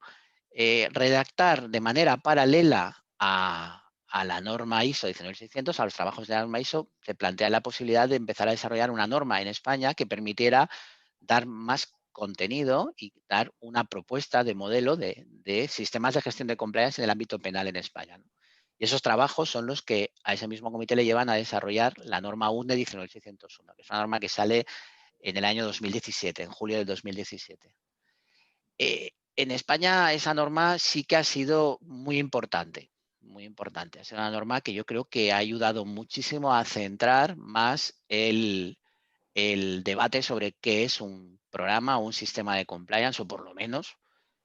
redactar de manera paralela a la norma ISO 19600, a los trabajos de la norma ISO, se plantea la posibilidad de empezar a desarrollar una norma en España que permitiera dar más contenido y dar una propuesta de modelo de sistemas de gestión de compliance en el ámbito penal en España, ¿no? Y esos trabajos son los que a ese mismo comité le llevan a desarrollar la norma UNE 19601, que es una norma que sale en el año 2017, en julio del 2017. En España esa norma sí que ha sido muy importante, muy importante. Ha sido una norma que yo creo que ha ayudado muchísimo a centrar más el debate sobre qué es un programa o un sistema de compliance, o por lo menos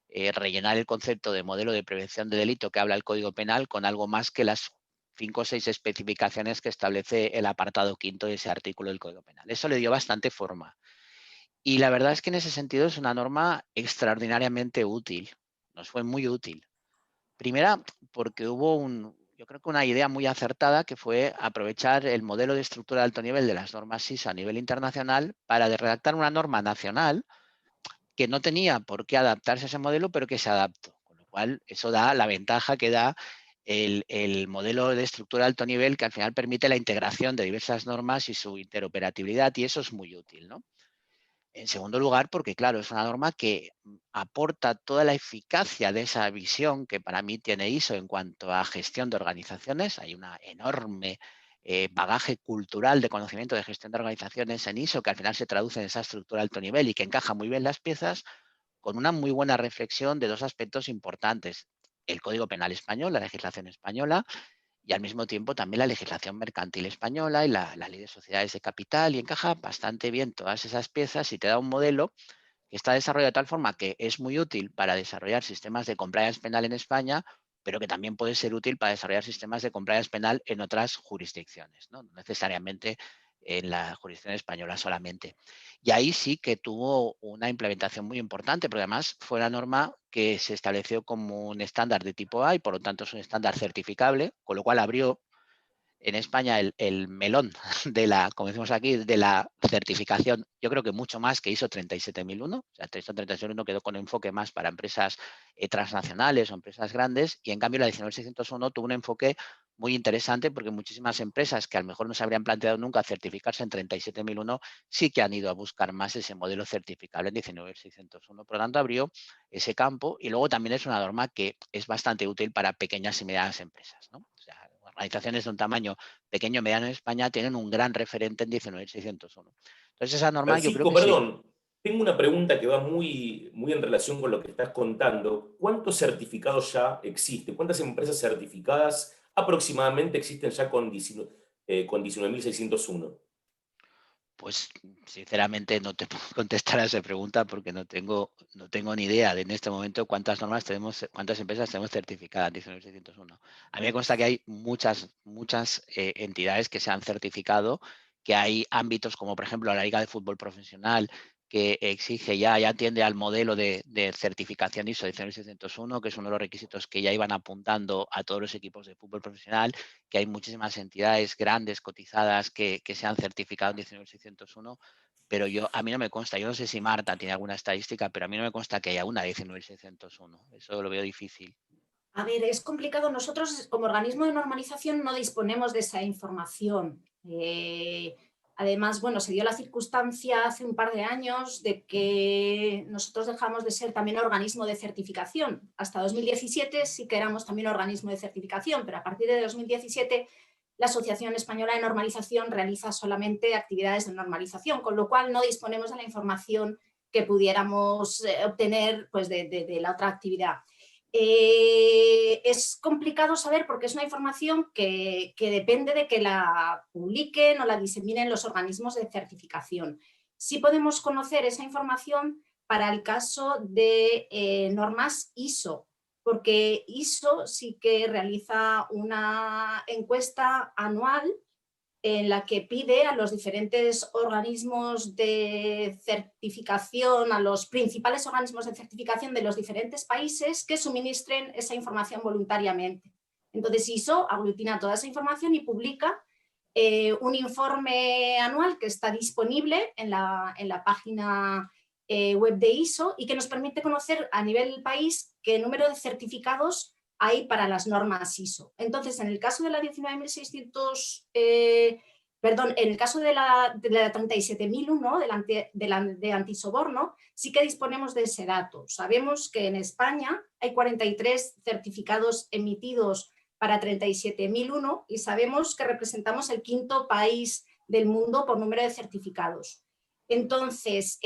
rellenar el concepto de modelo de prevención de delito que habla el Código Penal con algo más que las 5 o 6 especificaciones que establece el apartado 5º de ese artículo del Código Penal. Eso le dio bastante forma. Y la verdad es que en ese sentido es una norma extraordinariamente útil. Nos fue muy útil. Primera, porque hubo yo creo que una idea muy acertada, que fue aprovechar el modelo de estructura de alto nivel de las normas ISO a nivel internacional para redactar una norma nacional que no tenía por qué adaptarse a ese modelo, pero que se adaptó. Con lo cual, eso da la ventaja que da el modelo de estructura de alto nivel, que al final permite la integración de diversas normas y su interoperabilidad, y eso es muy útil, ¿no? En segundo lugar, porque claro, es una norma que aporta toda la eficacia de esa visión que para mí tiene ISO en cuanto a gestión de organizaciones. Hay una enorme bagaje cultural de conocimiento de gestión de organizaciones en ISO que al final se traduce en esa estructura de alto nivel y que encaja muy bien las piezas, con una muy buena reflexión de dos aspectos importantes: el Código Penal español, la legislación española, y al mismo tiempo también la legislación mercantil española y la ley de sociedades de capital, y encaja bastante bien todas esas piezas y te da un modelo que está desarrollado de tal forma que es muy útil para desarrollar sistemas de compliance penal en España, pero que también puede ser útil para desarrollar sistemas de compliance penal en otras jurisdicciones, no necesariamente en la jurisdicción española solamente. Y ahí sí que tuvo una implementación muy importante, porque además fue una norma que se estableció como un estándar de tipo A y por lo tanto es un estándar certificable, con lo cual abrió en España el melón de la, como decimos aquí, de la certificación, yo creo que mucho más que ISO 37001. O sea, ISO 37001 quedó con enfoque más para empresas transnacionales o empresas grandes, y en cambio la 19601 tuvo un enfoque muy interesante, porque muchísimas empresas que a lo mejor no se habrían planteado nunca certificarse en 37001 sí que han ido a buscar más ese modelo certificable en 19601. Por lo tanto, abrió ese campo, y luego también es una norma que es bastante útil para pequeñas y medianas empresas, ¿no? O sea, organizaciones de un tamaño pequeño o mediano en España tienen un gran referente en 19601. Entonces, esa norma yo creo Francisco, que sí. perdón, tengo una pregunta que va muy, muy en relación con lo que estás contando. ¿Cuántos certificados ya existen? ¿Cuántas empresas certificadas aproximadamente existen ya con 19.601? Pues sinceramente no te puedo contestar a esa pregunta, porque no tengo ni idea de en este momento cuántas normas tenemos, cuántas empresas tenemos certificadas en 19601. A mí me consta que hay muchas entidades que se han certificado, que hay ámbitos como por ejemplo la Liga de Fútbol Profesional, que exige ya atiende al modelo de certificación ISO 19601, que es uno de los requisitos que ya iban apuntando a todos los equipos de fútbol profesional, que hay muchísimas entidades grandes, cotizadas, que se han certificado en 19601, pero a mí no me consta. Yo no sé si Marta tiene alguna estadística, pero a mí no me consta que haya una 19601. Eso lo veo difícil. A ver, es complicado. Nosotros, como organismo de normalización, no disponemos de esa información. Además, bueno, se dio la circunstancia hace un par de años de que nosotros dejamos de ser también organismo de certificación. Hasta 2017 sí que éramos también organismo de certificación, pero a partir de 2017 la Asociación Española de Normalización realiza solamente actividades de normalización, con lo cual no disponemos de la información que pudiéramos obtener pues, de la otra actividad. Es complicado saber, porque es una información que depende de que la publiquen o la diseminen los organismos de certificación. Sí podemos conocer esa información para el caso de normas ISO, porque ISO sí que realiza una encuesta anual en la que pide a los diferentes organismos de certificación, a los principales organismos de certificación de los diferentes países, que suministren esa información voluntariamente. Entonces ISO aglutina toda esa información y publica un informe anual que está disponible en la página web de ISO, y que nos permite conocer a nivel país qué número de certificados hay para las normas ISO. Entonces, en el caso de la 19.600, perdón, en el caso de la 37.001, de antisoborno, sí que disponemos de ese dato. Sabemos que en España hay 43 certificados emitidos para 37.001, y sabemos que representamos el 5º país del mundo por número de certificados. Entonces,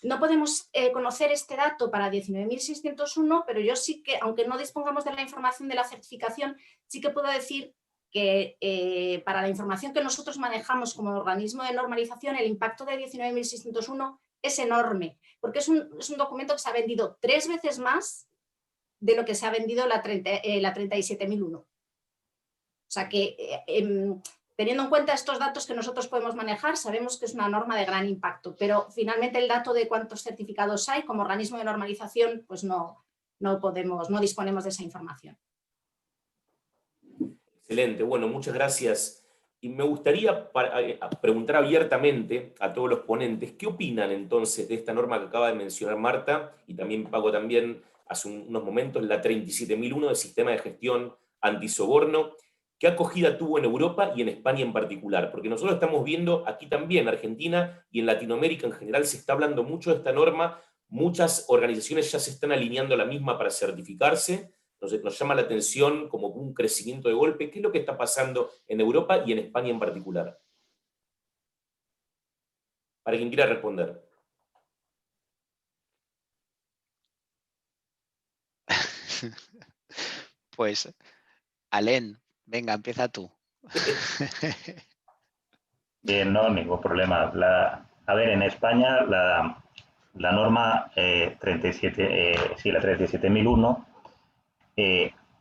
no podemos conocer este dato para 19.601, pero yo sí que, aunque no dispongamos de la información de la certificación, sí que puedo decir que para la información que nosotros manejamos como organismo de normalización, el impacto de 19.601 es enorme, porque es un documento que se ha vendido 3 veces más de lo que se ha vendido la 37.001. O sea que teniendo en cuenta estos datos que nosotros podemos manejar, sabemos que es una norma de gran impacto, pero finalmente el dato de cuántos certificados hay como organismo de normalización, pues no disponemos de esa información. Excelente, bueno, muchas gracias. Y me gustaría preguntar abiertamente a todos los ponentes, ¿qué opinan entonces de esta norma que acaba de mencionar Marta? Y también Paco también hace unos momentos, la 37.001 del Sistema de Gestión Antisoborno. ¿Qué acogida tuvo en Europa y en España en particular? Porque nosotros estamos viendo aquí también, en Argentina y en Latinoamérica en general, se está hablando mucho de esta norma. Muchas organizaciones ya se están alineando a la misma para certificarse. Nos llama la atención como un crecimiento de golpe. ¿Qué es lo que está pasando en Europa y en España en particular? Para quien quiera responder. Pues, Alén, venga, empieza tú. Bien, no, ningún problema. A ver, en España la norma 37.001,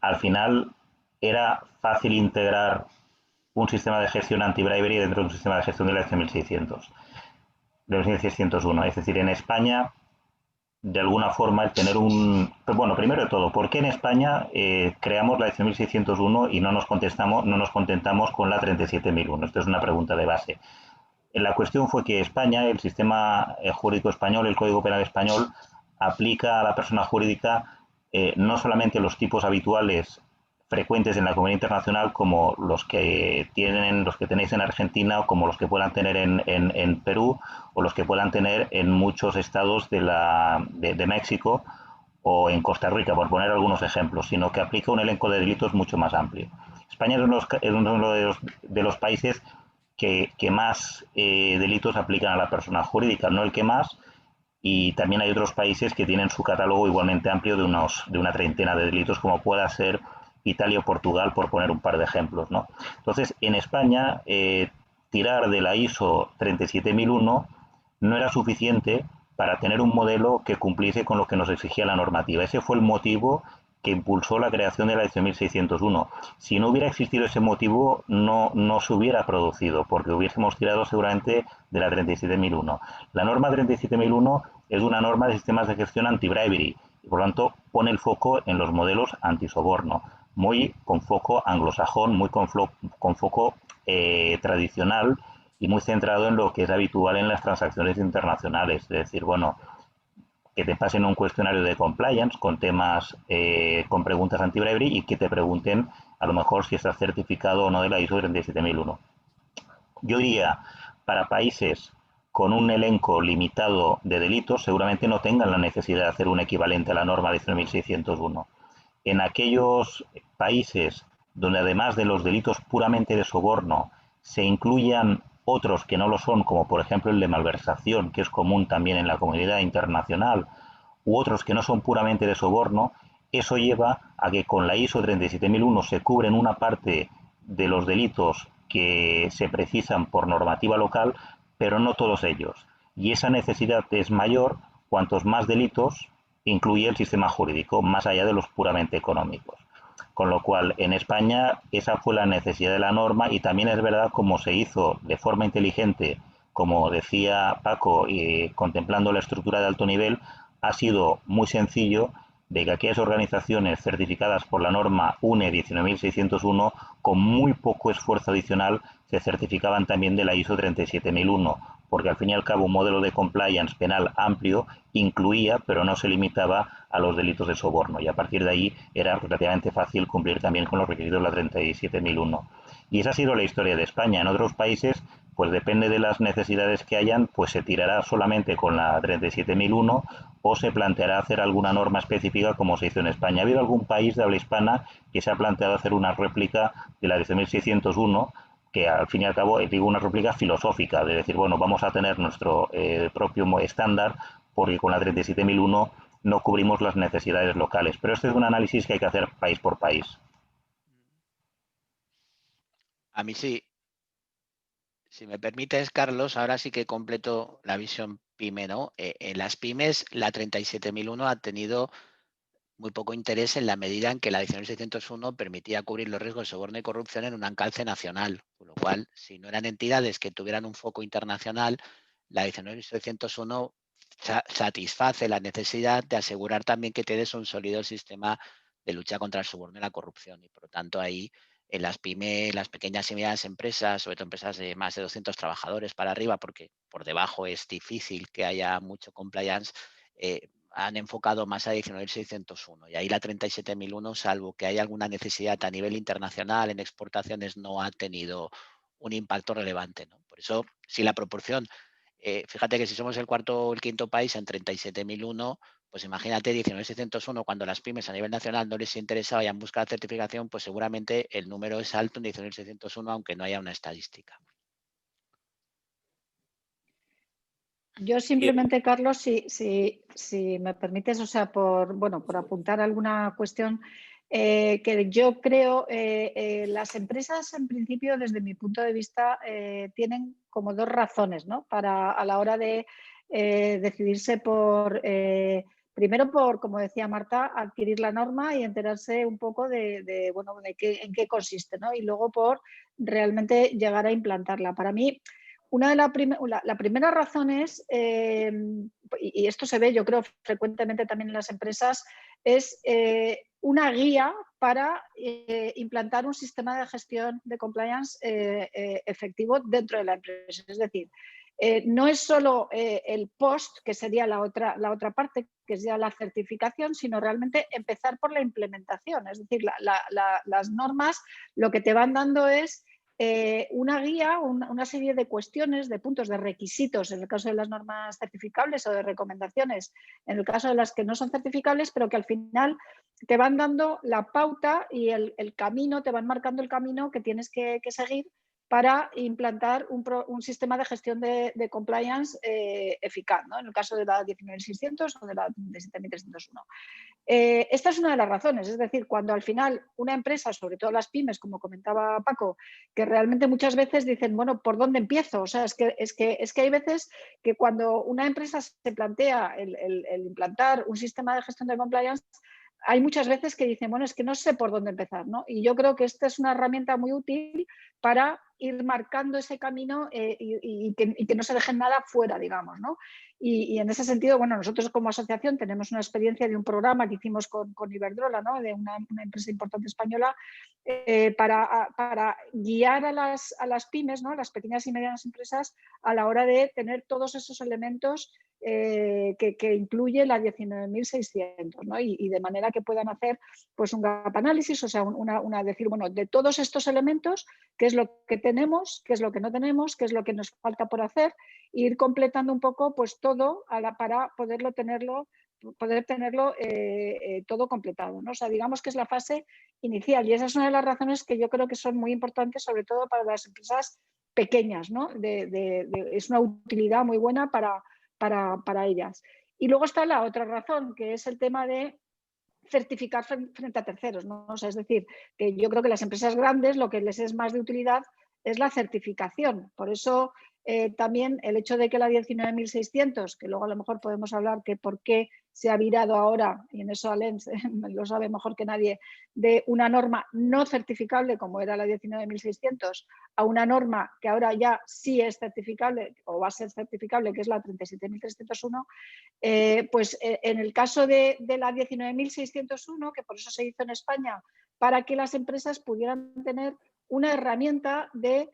al final era fácil integrar un sistema de gestión anti-bribery dentro de un sistema de gestión de la 19601. Es decir, en España de alguna forma el tener un... Bueno, primero de todo, ¿por qué en España creamos la 18.601 y no nos contentamos con la 37.001? Esto es una pregunta de base. La cuestión fue que España, el sistema jurídico español, el Código Penal español, aplica a la persona jurídica no solamente los tipos habituales frecuentes en la comunidad internacional como los que tenéis en Argentina o como los que puedan tener en Perú o los que puedan tener en muchos estados de México o en Costa Rica, por poner algunos ejemplos, sino que aplica un elenco de delitos mucho más amplio. España es uno de los países que más delitos aplican a la persona jurídica, no el que más, y también hay otros países que tienen su catálogo igualmente amplio de una treintena de delitos, como pueda ser Italia o Portugal, por poner un par de ejemplos, ¿no? Entonces, en España, tirar de la ISO 37001 no era suficiente para tener un modelo que cumpliese con lo que nos exigía la normativa. Ese fue el motivo que impulsó la creación de la 18.601. Si no hubiera existido ese motivo, no se hubiera producido, porque hubiésemos tirado seguramente de la 37.001. La norma 37.001 es una norma de sistemas de gestión anti-bribery y por lo tanto pone el foco en los modelos antisoborno, muy con foco anglosajón, muy con foco tradicional y muy centrado en lo que es habitual en las transacciones internacionales. Es decir, bueno, que te pasen un cuestionario de compliance con temas, con preguntas anti-bribery y que te pregunten a lo mejor si estás certificado o no de la ISO 37001. Yo diría, para países con un elenco limitado de delitos, seguramente no tengan la necesidad de hacer un equivalente a la norma 19.601. En aquellos países donde además de los delitos puramente de soborno se incluyan otros que no lo son, como por ejemplo el de malversación, que es común también en la comunidad internacional, u otros que no son puramente de soborno, eso lleva a que con la ISO 37001 se cubren una parte de los delitos que se precisan por normativa local, pero no todos ellos. Y esa necesidad es mayor cuantos más delitos incluye el sistema jurídico, más allá de los puramente económicos. Con lo cual, en España esa fue la necesidad de la norma y también es verdad como se hizo de forma inteligente, como decía Paco, contemplando la estructura de alto nivel, ha sido muy sencillo de que aquellas organizaciones certificadas por la norma UNE 19.601 con muy poco esfuerzo adicional se certificaban también de la ISO 37001, porque al fin y al cabo un modelo de compliance penal amplio incluía, pero no se limitaba a los delitos de soborno, y a partir de ahí era relativamente fácil cumplir también con los requisitos de la 37001. Y esa ha sido la historia de España. En otros países, pues depende de las necesidades que hayan, pues se tirará solamente con la 37001 o se planteará hacer alguna norma específica como se hizo en España. ¿Ha habido algún país de habla hispana que se ha planteado hacer una réplica de la 10.601? Que al fin y al cabo digo una réplica filosófica, de decir, bueno, vamos a tener nuestro propio estándar porque con la 37.001 no cubrimos las necesidades locales. Pero este es un análisis que hay que hacer país por país. A mí sí. Si me permites, Carlos, ahora sí que completo la visión PYME, ¿no? En las pymes, la 37.001 ha tenido muy poco interés en la medida en que la 19.601 permitía cubrir los riesgos de soborno y corrupción en un alcance nacional, con lo cual, si no eran entidades que tuvieran un foco internacional, la 19.601 satisface la necesidad de asegurar también que tienes un sólido sistema de lucha contra el soborno y la corrupción. Y por lo tanto, ahí en las pymes, las pequeñas y medianas empresas, sobre todo empresas de más de 200 trabajadores para arriba, porque por debajo es difícil que haya mucho compliance, han enfocado más a 19.601 y ahí la 37.001, salvo que haya alguna necesidad a nivel internacional en exportaciones, no ha tenido un impacto relevante, ¿no? Por eso, si la proporción, fíjate que si somos el cuarto o el quinto país en 37.001, pues imagínate 19.601 cuando las pymes a nivel nacional no les interesaba y han buscado certificación, pues seguramente el número es alto en 19.601 aunque no haya una estadística. Yo simplemente, Carlos, si me permites, o sea, por apuntar alguna cuestión, que yo creo las empresas, en principio, desde mi punto de vista, tienen como dos razones, ¿no? A la hora de decidirse por, primero por, como decía Marta, adquirir la norma y enterarse un poco en qué consiste, ¿no? Y luego por realmente llegar a implantarla. Para mí, la primera razón es y esto se ve yo creo frecuentemente también en las empresas, es una guía para implantar un sistema de gestión de compliance efectivo dentro de la empresa. Es decir, no es solo el post, que sería la otra parte, que es ya la certificación, sino realmente empezar por la implementación. Es decir, las normas lo que te van dando es una guía, una serie de cuestiones, de puntos, de requisitos, en el caso de las normas certificables, o de recomendaciones, en el caso de las que no son certificables, pero que al final te van dando la pauta y el camino, te van marcando el camino que tienes que seguir para implantar un sistema de gestión de compliance eficaz, ¿no? En el caso de la 19.600 o de la 37.301. Esta es una de las razones, es decir, cuando al final una empresa, sobre todo las pymes, como comentaba Paco, que realmente muchas veces dicen, bueno, ¿por dónde empiezo? O sea, es que hay veces que cuando una empresa se plantea el implantar un sistema de gestión de compliance, hay muchas veces que dicen, bueno, es que no sé por dónde empezar, ¿no? Y yo creo que esta es una herramienta muy útil para ir marcando ese camino y que no se deje nada fuera, digamos, ¿no? Y en ese sentido, bueno, nosotros como asociación tenemos una experiencia de un programa que hicimos con Iberdrola, ¿no? De una empresa importante española, para guiar a las pymes, ¿no? Las pequeñas y medianas empresas, a la hora de tener todos esos elementos que incluye la 19.600, ¿no? Y de manera que puedan hacer pues un gap análisis, o sea, decir, bueno, de todos estos elementos, qué es lo que tenemos, qué es lo que no tenemos, qué es lo que nos falta por hacer, e ir completando un poco pues todo para poder tenerlo todo completado, ¿no? O sea, digamos que es la fase inicial, y esa es una de las razones que yo creo que son muy importantes, sobre todo para las empresas pequeñas, ¿no? Es una utilidad muy buena para ellas. Y luego está la otra razón, que es el tema de certificar frente a terceros, ¿no? O sea, es decir, que yo creo que las empresas grandes lo que les es más de utilidad es la certificación. Por eso también el hecho de que la 19.600, que luego a lo mejor podemos hablar que por qué se ha virado ahora, y en eso Alain lo sabe mejor que nadie, de una norma no certificable como era la 19.600 a una norma que ahora ya sí es certificable o va a ser certificable, que es la 37.301, pues en el caso de la 19.601, que por eso se hizo en España, para que las empresas pudieran tener una herramienta de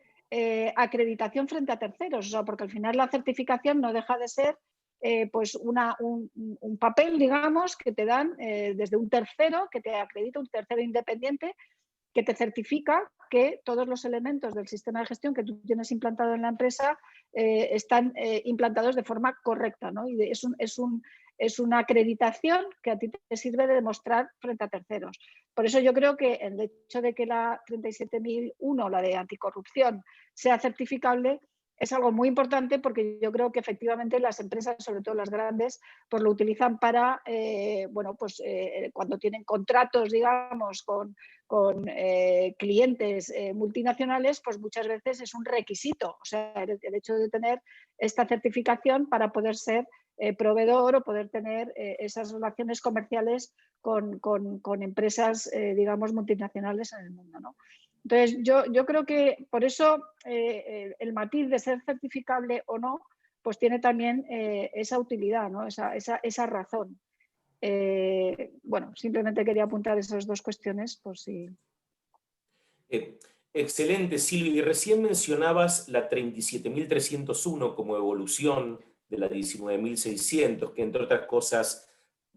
acreditación frente a terceros, o sea, porque al final la certificación no deja de ser pues un papel, digamos, que te dan desde un tercero, que te acredita, un tercero independiente, que te certifica que todos los elementos del sistema de gestión que tú tienes implantado en la empresa están implantados de forma correcta, ¿no? Y es una acreditación que a ti te sirve de demostrar frente a terceros. Por eso yo creo que el hecho de que la 37.001, la de anticorrupción, sea certificable, es algo muy importante, porque yo creo que efectivamente las empresas, sobre todo las grandes, pues lo utilizan para, bueno, pues cuando tienen contratos, digamos, con clientes multinacionales, pues muchas veces es un requisito, o sea, el hecho de tener esta certificación para poder ser proveedor o poder tener esas relaciones comerciales con empresas, digamos, multinacionales en el mundo, ¿no? Entonces, yo creo que por eso el matiz de ser certificable o no, pues tiene también esa utilidad, ¿no? Esa razón. Bueno, simplemente quería apuntar esas dos cuestiones por si... Excelente, Silvia. Y recién mencionabas la 37.301 como evolución de la 19.600, que entre otras cosas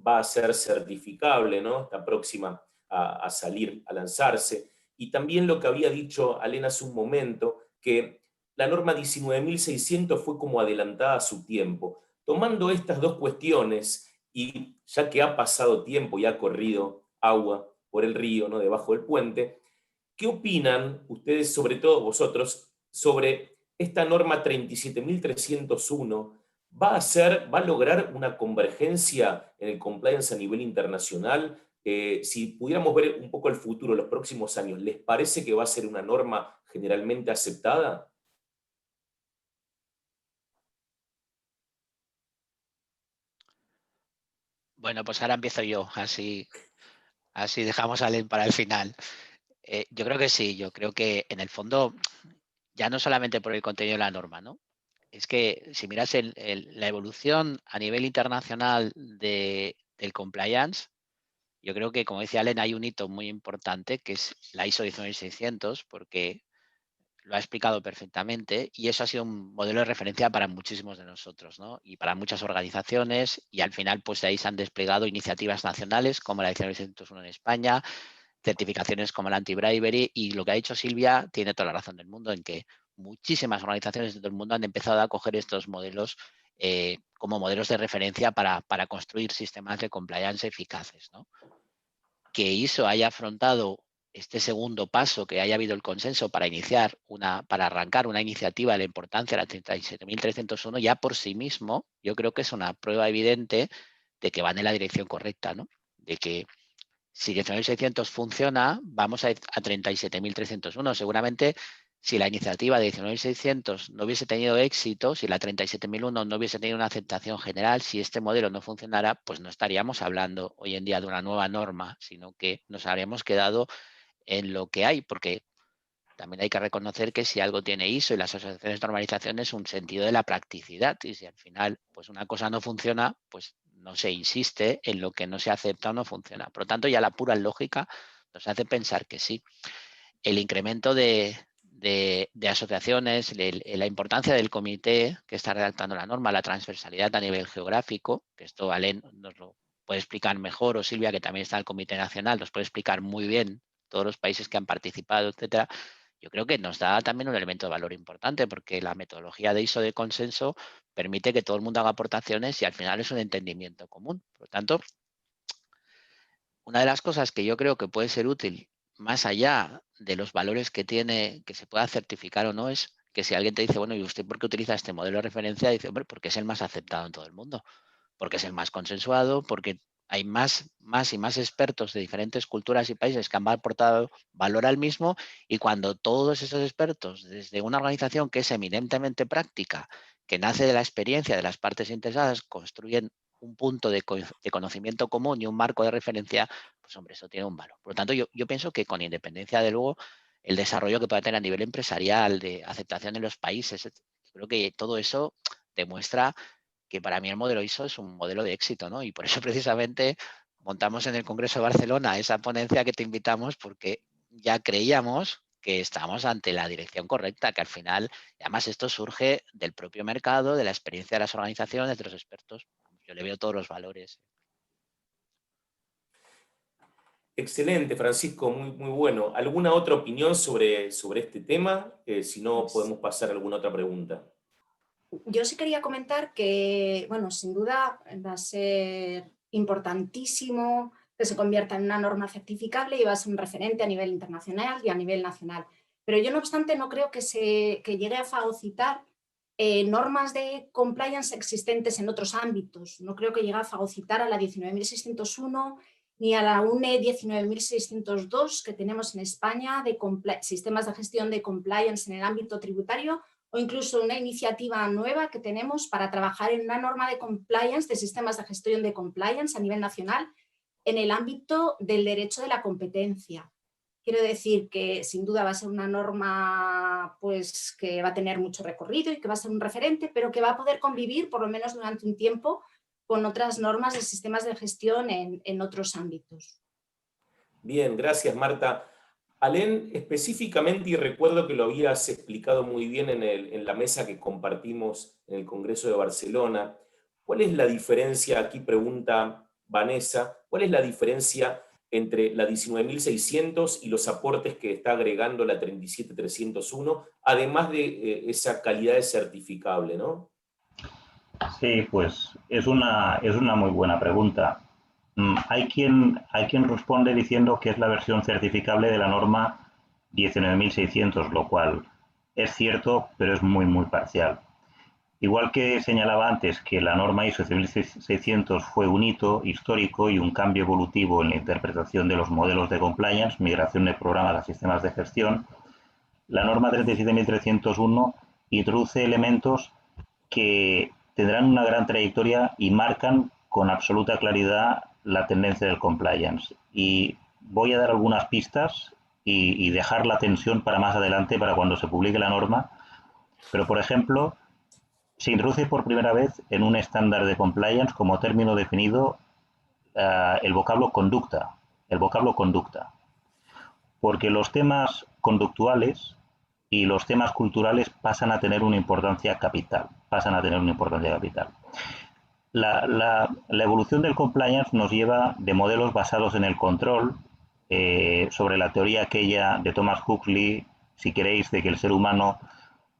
va a ser certificable, ¿no? Está próxima a salir, a lanzarse. Y también lo que había dicho Alena hace un momento, que la norma 19.600 fue como adelantada a su tiempo. Tomando estas dos cuestiones, y ya que ha pasado tiempo y ha corrido agua por el río, ¿no? Debajo del puente, ¿qué opinan ustedes, sobre todo vosotros, sobre esta norma 37.301? ¿Va a lograr una convergencia en el compliance a nivel internacional? Si pudiéramos ver un poco el futuro, los próximos años, ¿les parece que va a ser una norma generalmente aceptada? Bueno, pues ahora empiezo yo, así dejamos a Alain para el final. Yo creo que sí, yo creo que en el fondo, ya no solamente por el contenido de la norma, ¿no? es que si miras la evolución a nivel internacional del compliance, yo creo que, como decía Allen, hay un hito muy importante que es la ISO 19600, porque lo ha explicado perfectamente y eso ha sido un modelo de referencia para muchísimos de nosotros, ¿no? Y para muchas organizaciones, y al final pues de ahí se han desplegado iniciativas nacionales como la 19601 en España, certificaciones como la anti-bribery, y lo que ha dicho Silvia tiene toda la razón del mundo en que muchísimas organizaciones de todo el mundo han empezado a coger estos modelos como modelos de referencia para construir sistemas de compliance eficaces, ¿no? Que ISO haya afrontado este segundo paso, que haya habido el consenso para arrancar una iniciativa de la importancia de la 37.301, ya por sí mismo, yo creo que es una prueba evidente de que van en la dirección correcta, ¿no? De que si 19.600 funciona, vamos a 37.301. Seguramente, si la iniciativa de 19.600 no hubiese tenido éxito, si la 37.001 no hubiese tenido una aceptación general, si este modelo no funcionara, pues no estaríamos hablando hoy en día de una nueva norma, sino que nos habríamos quedado en lo que hay, porque también hay que reconocer que si algo tiene ISO y las asociaciones de normalización es un sentido de la practicidad, y si al final pues una cosa no funciona, pues no se insiste en lo que no se acepta o no funciona. Por lo tanto, ya la pura lógica nos hace pensar que sí. El incremento de asociaciones, la importancia del comité que está redactando la norma, la transversalidad a nivel geográfico, que esto Alén nos lo puede explicar mejor, o Silvia, que también está en el Comité Nacional, nos puede explicar muy bien todos los países que han participado, etcétera. Yo creo que nos da también un elemento de valor importante, porque la metodología de ISO de consenso permite que todo el mundo haga aportaciones y al final es un entendimiento común. Por lo tanto, una de las cosas que yo creo que puede ser útil, más allá de los valores que tiene, que se pueda certificar o no, es que si alguien te dice, bueno, ¿y usted por qué utiliza este modelo de referencia? Dice, hombre, porque es el más aceptado en todo el mundo, porque es el más consensuado, porque hay más y más expertos de diferentes culturas y países que han aportado valor al mismo, y cuando todos esos expertos, desde una organización que es eminentemente práctica, que nace de la experiencia de las partes interesadas, construyen un punto de conocimiento común y un marco de referencia, pues hombre, eso tiene un valor. Por lo tanto, yo pienso que con independencia de luego el desarrollo que pueda tener a nivel empresarial, de aceptación en los países, creo que todo eso demuestra que para mí el modelo ISO es un modelo de éxito, ¿no? Y por eso precisamente montamos en el Congreso de Barcelona esa ponencia que te invitamos, porque ya creíamos que estábamos ante la dirección correcta, que al final, además esto surge del propio mercado, de la experiencia de las organizaciones, de los expertos. Yo le veo todos los valores. Excelente, Francisco, muy bueno. ¿Alguna otra opinión sobre este tema? Si no, podemos pasar a alguna otra pregunta. Yo sí quería comentar que, bueno, sin duda va a ser importantísimo que se convierta en una norma certificable y va a ser un referente a nivel internacional y a nivel nacional. Pero yo, no obstante, no creo que llegue a fagocitar normas de compliance existentes en otros ámbitos. No creo que llegue a fagocitar a la 19.601 ni a la UNE 19.602 que tenemos en España de sistemas de gestión de compliance en el ámbito tributario, o incluso una iniciativa nueva que tenemos para trabajar en una norma de compliance, de sistemas de gestión de compliance a nivel nacional en el ámbito del derecho de la competencia. Quiero decir que sin duda va a ser una norma pues, que va a tener mucho recorrido y que va a ser un referente, pero que va a poder convivir por lo menos durante un tiempo con otras normas de sistemas de gestión en otros ámbitos. Bien, gracias Marta. Alén, específicamente, y recuerdo que lo habías explicado muy bien en la mesa que compartimos en el Congreso de Barcelona, ¿cuál es la diferencia, aquí pregunta Vanessa, cuál es la diferencia entre la 19.600 y los aportes que está agregando la 37.301, además de esa calidad de certificable, ¿no? Sí, pues es una muy buena pregunta. Hay quien responde diciendo que es la versión certificable de la norma 19.600, lo cual es cierto, pero es muy parcial. Igual que señalaba antes que la norma ISO 19600 fue un hito histórico y un cambio evolutivo en la interpretación de los modelos de compliance, migración de programas a sistemas de gestión, la norma 37301 introduce elementos que tendrán una gran trayectoria y marcan con absoluta claridad la tendencia del compliance. Y voy a dar algunas pistas y dejar la tensión para más adelante, para cuando se publique la norma. Pero, por ejemplo, se introduce por primera vez en un estándar de compliance como término definido el vocablo conducta. Porque los temas conductuales y los temas culturales pasan a tener una importancia capital. La evolución del compliance nos lleva de modelos basados en el control, sobre la teoría aquella de Thomas Huxley, si queréis, de que el ser humano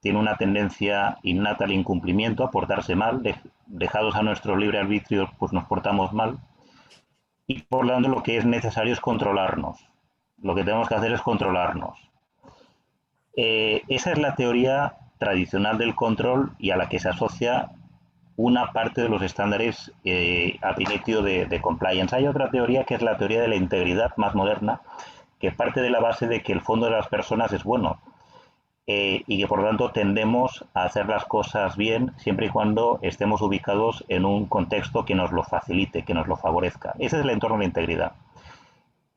tiene una tendencia innata al incumplimiento, a portarse mal, dejados a nuestro libre arbitrio, pues nos portamos mal, y por lo tanto lo que es necesario es controlarnos. Lo que tenemos que hacer es controlarnos. Esa es la teoría tradicional del control y a la que se asocia una parte de los estándares ab initio de compliance. Hay otra teoría que es la teoría de la integridad más moderna, que parte de la base de que el fondo de las personas es bueno y que por lo tanto tendemos a hacer las cosas bien siempre y cuando estemos ubicados en un contexto que nos lo facilite, que nos lo favorezca. Ese es el entorno de la integridad.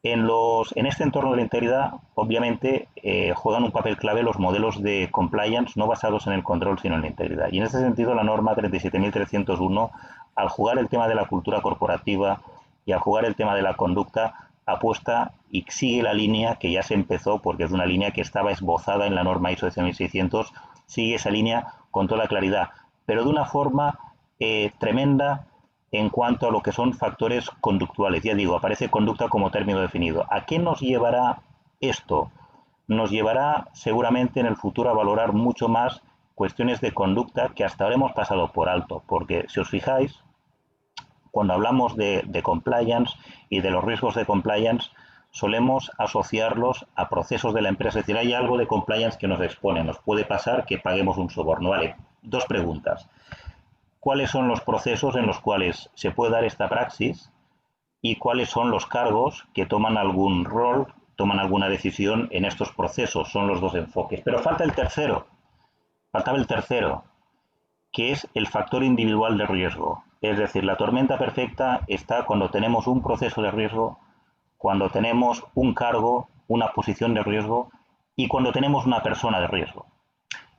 En este entorno de la integridad, obviamente, juegan un papel clave los modelos de compliance no basados en el control, sino en la integridad. Y en este sentido, la norma 37.301, al jugar el tema de la cultura corporativa y al jugar el tema de la conducta, apuesta y sigue la línea que ya se empezó, porque es una línea que estaba esbozada en la norma ISO 10600, sigue esa línea con toda claridad, pero de una forma tremenda, en cuanto a lo que son factores conductuales. Ya digo, aparece conducta como término definido. ¿A qué nos llevará esto? Nos llevará seguramente en el futuro a valorar mucho más cuestiones de conducta que hasta ahora hemos pasado por alto, porque si os fijáis, cuando hablamos de compliance y de los riesgos de compliance, solemos asociarlos a procesos de la empresa. Es decir, hay algo de compliance que nos expone, nos puede pasar que paguemos un soborno. Vale, dos preguntas. ¿Cuáles son los procesos en los cuales se puede dar esta praxis y cuáles son los cargos que toman algún rol, toman alguna decisión en estos procesos? Son los dos enfoques. Pero faltaba el tercero, que es el factor individual de riesgo. Es decir, la tormenta perfecta está cuando tenemos un proceso de riesgo, cuando tenemos un cargo, una posición de riesgo y cuando tenemos una persona de riesgo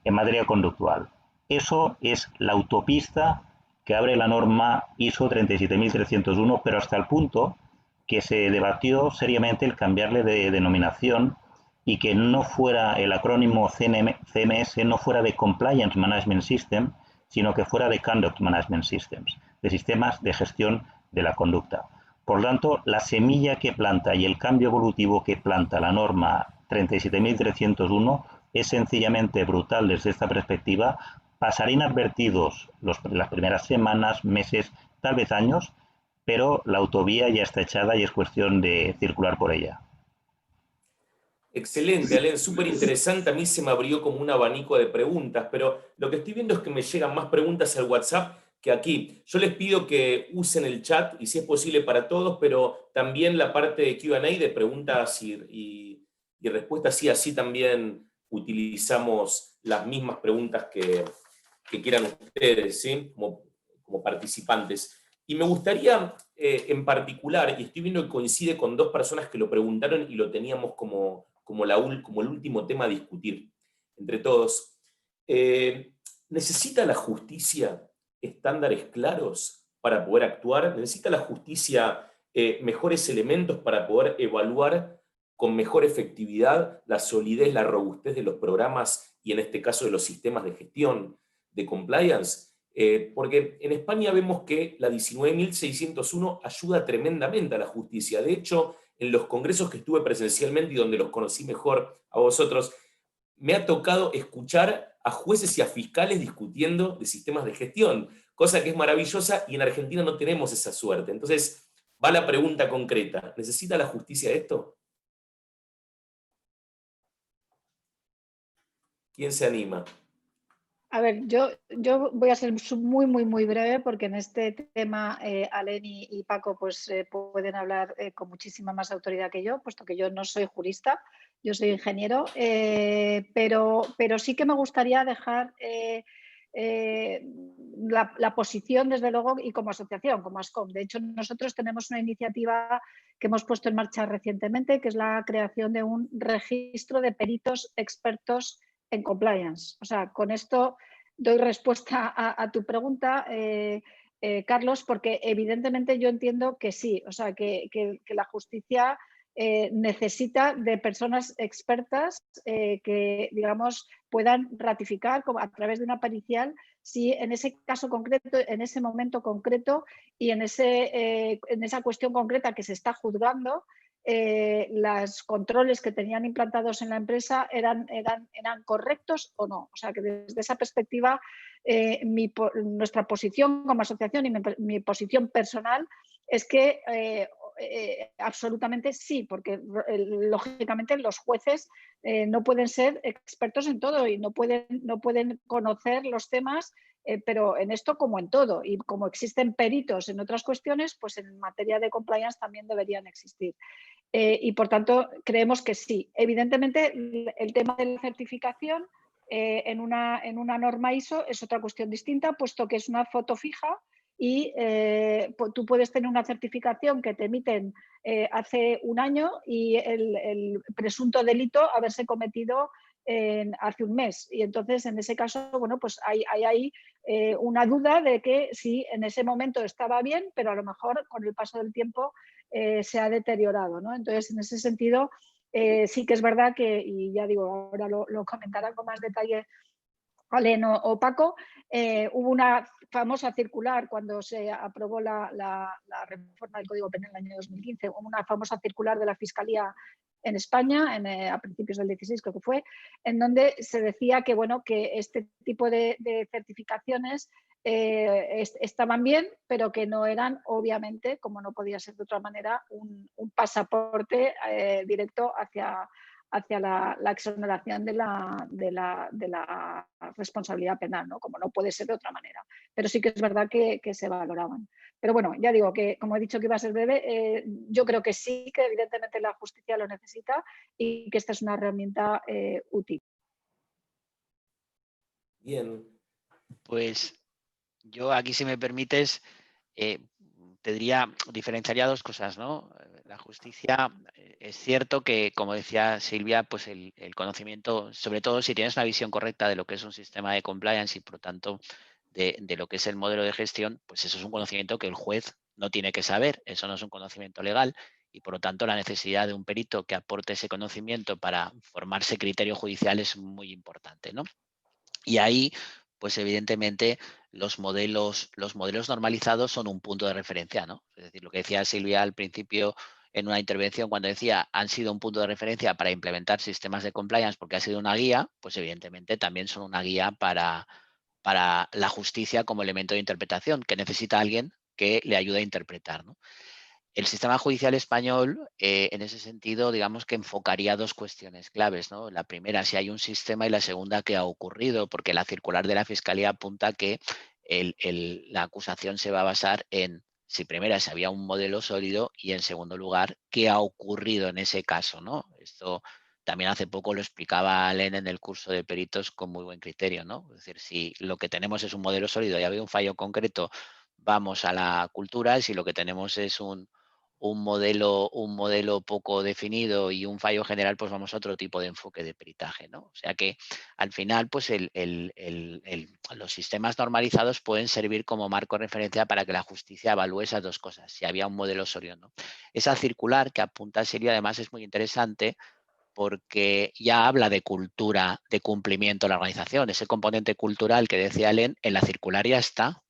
en materia conductual. Eso es la autopista que abre la norma ISO 37301, pero hasta el punto que se debatió seriamente el cambiarle de denominación y que no fuera el acrónimo CMS, no fuera de Compliance Management System, sino que fuera de Conduct Management Systems, de sistemas de gestión de la conducta. Por lo tanto, la semilla que planta y el cambio evolutivo que planta la norma 37301 es sencillamente brutal desde esta perspectiva. Pasará inadvertidos las primeras semanas, meses, tal vez años, pero la autovía ya está echada y es cuestión de circular por ella. Excelente, Alain, súper interesante. A mí se me abrió como un abanico de preguntas, pero lo que estoy viendo es que me llegan más preguntas al WhatsApp que aquí. Yo les pido que usen el chat, y si es posible para todos, pero también la parte de Q&A, de preguntas y respuestas, y así también utilizamos las mismas preguntas que quieran ustedes, ¿sí? Como participantes. Y me gustaría, en particular, y estoy viendo que coincide con dos personas que lo preguntaron y lo teníamos como el último tema a discutir entre todos. ¿Necesita la justicia estándares claros para poder actuar? ¿Necesita la justicia mejores elementos para poder evaluar con mejor efectividad la solidez, la robustez de los programas y en este caso de los sistemas de gestión de compliance? Porque en España vemos que la 19.601 ayuda tremendamente a la justicia. De hecho, en los congresos que estuve presencialmente y donde los conocí mejor a vosotros, me ha tocado escuchar a jueces y a fiscales discutiendo de sistemas de gestión, cosa que es maravillosa y en Argentina no tenemos esa suerte. Entonces, va la pregunta concreta. ¿Necesita la justicia esto? ¿Quién se anima? A ver, yo voy a ser muy breve porque en este tema Alain y Paco pues, pueden hablar con muchísima más autoridad que yo, puesto que yo no soy jurista, yo soy ingeniero, pero sí que me gustaría dejar la posición, desde luego, y como asociación, como ASCOM. De hecho, nosotros tenemos una iniciativa que hemos puesto en marcha recientemente, que es la creación de un registro de peritos expertos en compliance. O sea, con esto doy respuesta a tu pregunta, Carlos, porque evidentemente yo entiendo que sí, o sea, que la justicia necesita de personas expertas que, digamos, puedan ratificar a través de una pericial si en ese caso concreto, en ese momento concreto y en esa cuestión concreta que se está juzgando, los controles que tenían implantados en la empresa eran correctos o no. O sea, que desde esa perspectiva, nuestra posición como asociación y mi posición personal es que absolutamente sí, porque lógicamente los jueces no pueden ser expertos en todo y no pueden conocer los temas, pero en esto como en todo, y como existen peritos en otras cuestiones, pues en materia de compliance también deberían existir. Y por tanto creemos que sí. Evidentemente el tema de la certificación en una norma ISO es otra cuestión distinta, puesto que es una foto fija y tú puedes tener una certificación que te emiten hace un año y el presunto delito haberse cometido hace un mes. Y entonces, en ese caso, bueno, pues hay una duda de que sí, en ese momento estaba bien, pero a lo mejor con el paso del tiempo se ha deteriorado, ¿no? Entonces, en ese sentido, sí que es verdad que, y ya digo, ahora lo comentarán con más detalle Alen o Paco, hubo una famosa circular cuando se aprobó la reforma del Código Penal en el año 2015, hubo una famosa circular de la Fiscalía en España, a principios del 16 creo que fue, en donde se decía que, bueno, que este tipo de certificaciones estaban bien, pero que no eran, obviamente, como no podía ser de otra manera, un pasaporte directo hacia la exoneración de la responsabilidad penal, ¿no? Como no puede ser de otra manera. Pero sí que es verdad que se valoraban. Pero bueno, ya digo que, como he dicho que iba a ser breve, yo creo que sí, que evidentemente la justicia lo necesita y que esta es una herramienta útil. Bien. Pues yo aquí, si me permites, diferenciaría dos cosas, ¿no? La justicia, es cierto que, como decía Silvia, pues el conocimiento, sobre todo si tienes una visión correcta de lo que es un sistema de compliance y, por lo tanto, de lo que es el modelo de gestión, pues eso es un conocimiento que el juez no tiene que saber, eso no es un conocimiento legal y, por lo tanto, la necesidad de un perito que aporte ese conocimiento para formarse criterio judicial es muy importante, ¿no? Y ahí, pues evidentemente, los modelos normalizados son un punto de referencia, ¿no? Es decir, lo que decía Silvia al principio en una intervención cuando decía han sido un punto de referencia para implementar sistemas de compliance porque ha sido una guía, pues evidentemente también son una guía para la justicia como elemento de interpretación, que necesita alguien que le ayude a interpretar, ¿no? El sistema judicial español, en ese sentido, digamos que enfocaría dos cuestiones claves, ¿no? La primera, si hay un sistema, y la segunda, qué ha ocurrido, porque la circular de la Fiscalía apunta que la acusación se va a basar en, si primera, si había un modelo sólido y, en segundo lugar, qué ha ocurrido en ese caso, ¿no? Esto también hace poco lo explicaba Alen en el curso de peritos con muy buen criterio, ¿no? Es decir, si lo que tenemos es un modelo sólido y ha habido un fallo concreto, vamos a la cultura, y si lo que tenemos es un modelo poco definido y un fallo general, pues vamos a otro tipo de enfoque de peritaje, ¿no? O sea que al final, pues los sistemas normalizados pueden servir como marco de referencia para que la justicia evalúe esas dos cosas, si había un modelo sólido o no. Esa circular que apunta Silvia, además, es muy interesante porque ya habla de cultura de cumplimiento de la organización. Ese componente cultural que decía Alen, en la circular ya está.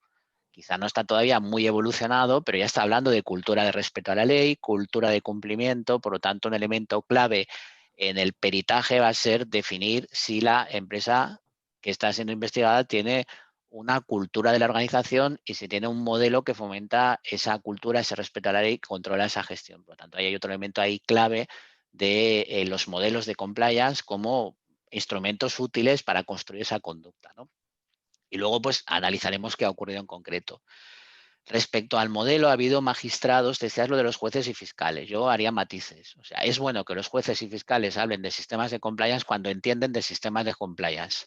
Quizá no está todavía muy evolucionado, pero ya está hablando de cultura de respeto a la ley, cultura de cumplimiento. Por lo tanto, un elemento clave en el peritaje va a ser definir si la empresa que está siendo investigada tiene una cultura de la organización y si tiene un modelo que fomenta esa cultura, ese respeto a la ley, controla esa gestión. Por lo tanto, hay otro elemento ahí clave de los modelos de compliance como instrumentos útiles para construir esa conducta, ¿no? Y luego, pues, analizaremos qué ha ocurrido en concreto. Respecto al modelo, ha habido magistrados, decías lo de los jueces y fiscales. Yo haría matices. O sea, es bueno que los jueces y fiscales hablen de sistemas de compliance cuando entienden de sistemas de compliance.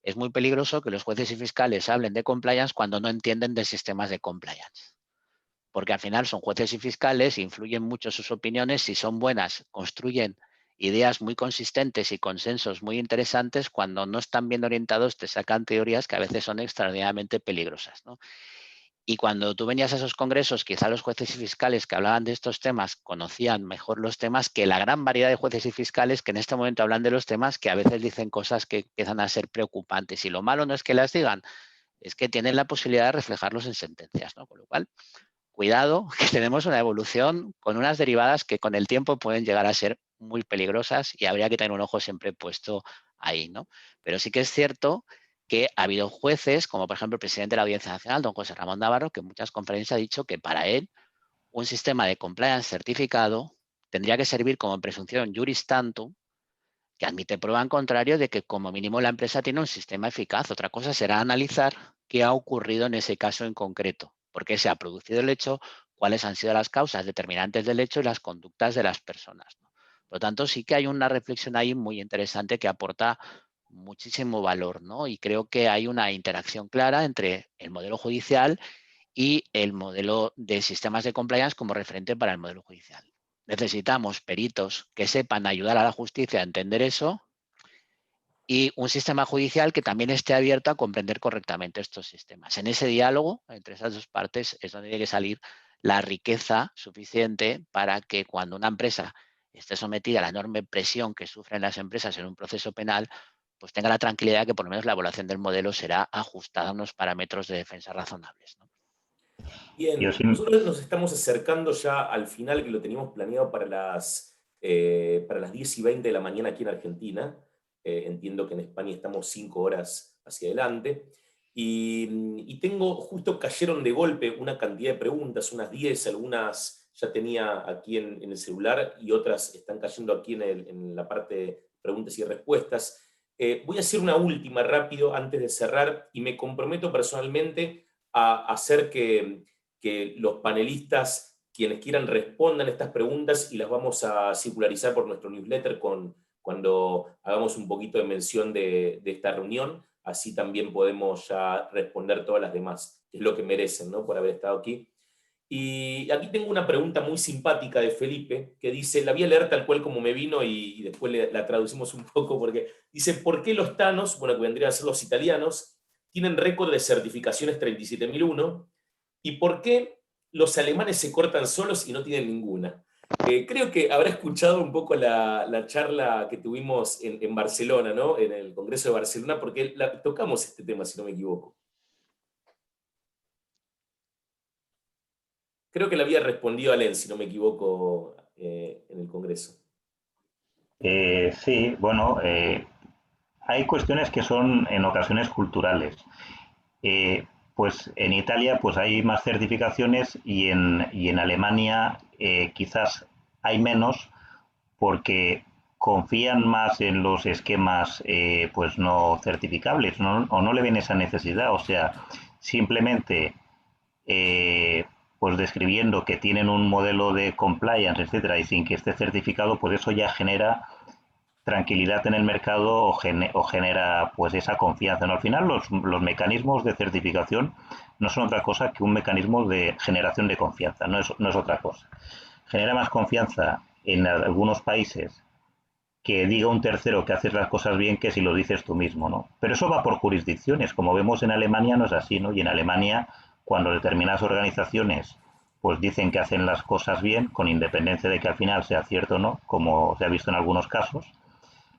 Es muy peligroso que los jueces y fiscales hablen de compliance cuando no entienden de sistemas de compliance. Porque al final son jueces y fiscales, influyen mucho sus opiniones, si son buenas, construyen ideas muy consistentes y consensos muy interesantes, cuando no están bien orientados te sacan teorías que a veces son extraordinariamente peligrosas, ¿no? Y cuando tú venías a esos congresos, quizá los jueces y fiscales que hablaban de estos temas conocían mejor los temas que la gran variedad de jueces y fiscales que en este momento hablan de los temas, que a veces dicen cosas que empiezan a ser preocupantes. Y lo malo no es que las digan, es que tienen la posibilidad de reflejarlos en sentencias, ¿no? Con lo cual, cuidado, que tenemos una evolución con unas derivadas que con el tiempo pueden llegar a ser muy peligrosas y habría que tener un ojo siempre puesto ahí, ¿no? Pero sí que es cierto que ha habido jueces, como por ejemplo el presidente de la Audiencia Nacional, don José Ramón Navarro, que en muchas conferencias ha dicho que para él un sistema de compliance certificado tendría que servir como presunción juris tantum, que admite prueba en contrario de que como mínimo la empresa tiene un sistema eficaz. Otra cosa será analizar qué ha ocurrido en ese caso en concreto, por qué se ha producido el hecho, cuáles han sido las causas determinantes del hecho y las conductas de las personas, ¿no? Por lo tanto, sí que hay una reflexión ahí muy interesante que aporta muchísimo valor, ¿no? Y creo que hay una interacción clara entre el modelo judicial y el modelo de sistemas de compliance como referente para el modelo judicial. Necesitamos peritos que sepan ayudar a la justicia a entender eso y un sistema judicial que también esté abierto a comprender correctamente estos sistemas. En ese diálogo entre esas dos partes es donde tiene que salir la riqueza suficiente para que cuando una empresa esté sometida a la enorme presión que sufren las empresas en un proceso penal, pues tenga la tranquilidad que por lo menos la evaluación del modelo será ajustada a unos parámetros de defensa razonables, ¿no? Bien, nosotros nos estamos acercando ya al final, que lo teníamos planeado para las 10:20 de la mañana aquí en Argentina. Entiendo que en España estamos 5 horas hacia adelante. Y tengo, justo cayeron de golpe una cantidad de preguntas, unas 10, algunas ya tenía aquí en el celular y otras están cayendo aquí en la parte de preguntas y respuestas. Voy a hacer una última rápido antes de cerrar y me comprometo personalmente a hacer que los panelistas, quienes quieran, respondan estas preguntas y las vamos a circularizar por nuestro newsletter cuando hagamos un poquito de mención de esta reunión. Así también podemos ya responder todas las demás, que es lo que merecen, ¿no?, por haber estado aquí. Y aquí tengo una pregunta muy simpática de Felipe, que dice, la voy a leer tal cual como me vino y después la traducimos un poco, porque dice, ¿por qué los tanos, bueno, que vendrían a ser los italianos, tienen récord de certificaciones 37001? ¿Y por qué los alemanes se cortan solos y no tienen ninguna? Creo que habrá escuchado un poco la charla que tuvimos en Barcelona, ¿no?, en el Congreso de Barcelona, porque tocamos este tema, si no me equivoco. Creo que le había respondido Alain, si no me equivoco, en el Congreso. Sí, bueno, hay cuestiones que son en ocasiones culturales. Pues en Italia pues hay más certificaciones y en Alemania quizás hay menos porque confían más en los esquemas pues no certificables, ¿no? O no le ven esa necesidad. O sea, simplemente pues describiendo que tienen un modelo de compliance, etcétera, y sin que esté certificado, pues eso ya genera tranquilidad en el mercado o genera pues esa confianza, ¿no? Al final los mecanismos de certificación no son otra cosa que un mecanismo de generación de confianza, no es otra cosa. Genera más confianza en algunos países que diga un tercero que haces las cosas bien que si lo dices tú mismo, ¿no? Pero eso va por jurisdicciones, como vemos en Alemania no es así, ¿no? Y en Alemania, cuando determinadas organizaciones pues dicen que hacen las cosas bien, con independencia de que al final sea cierto o no, como se ha visto en algunos casos,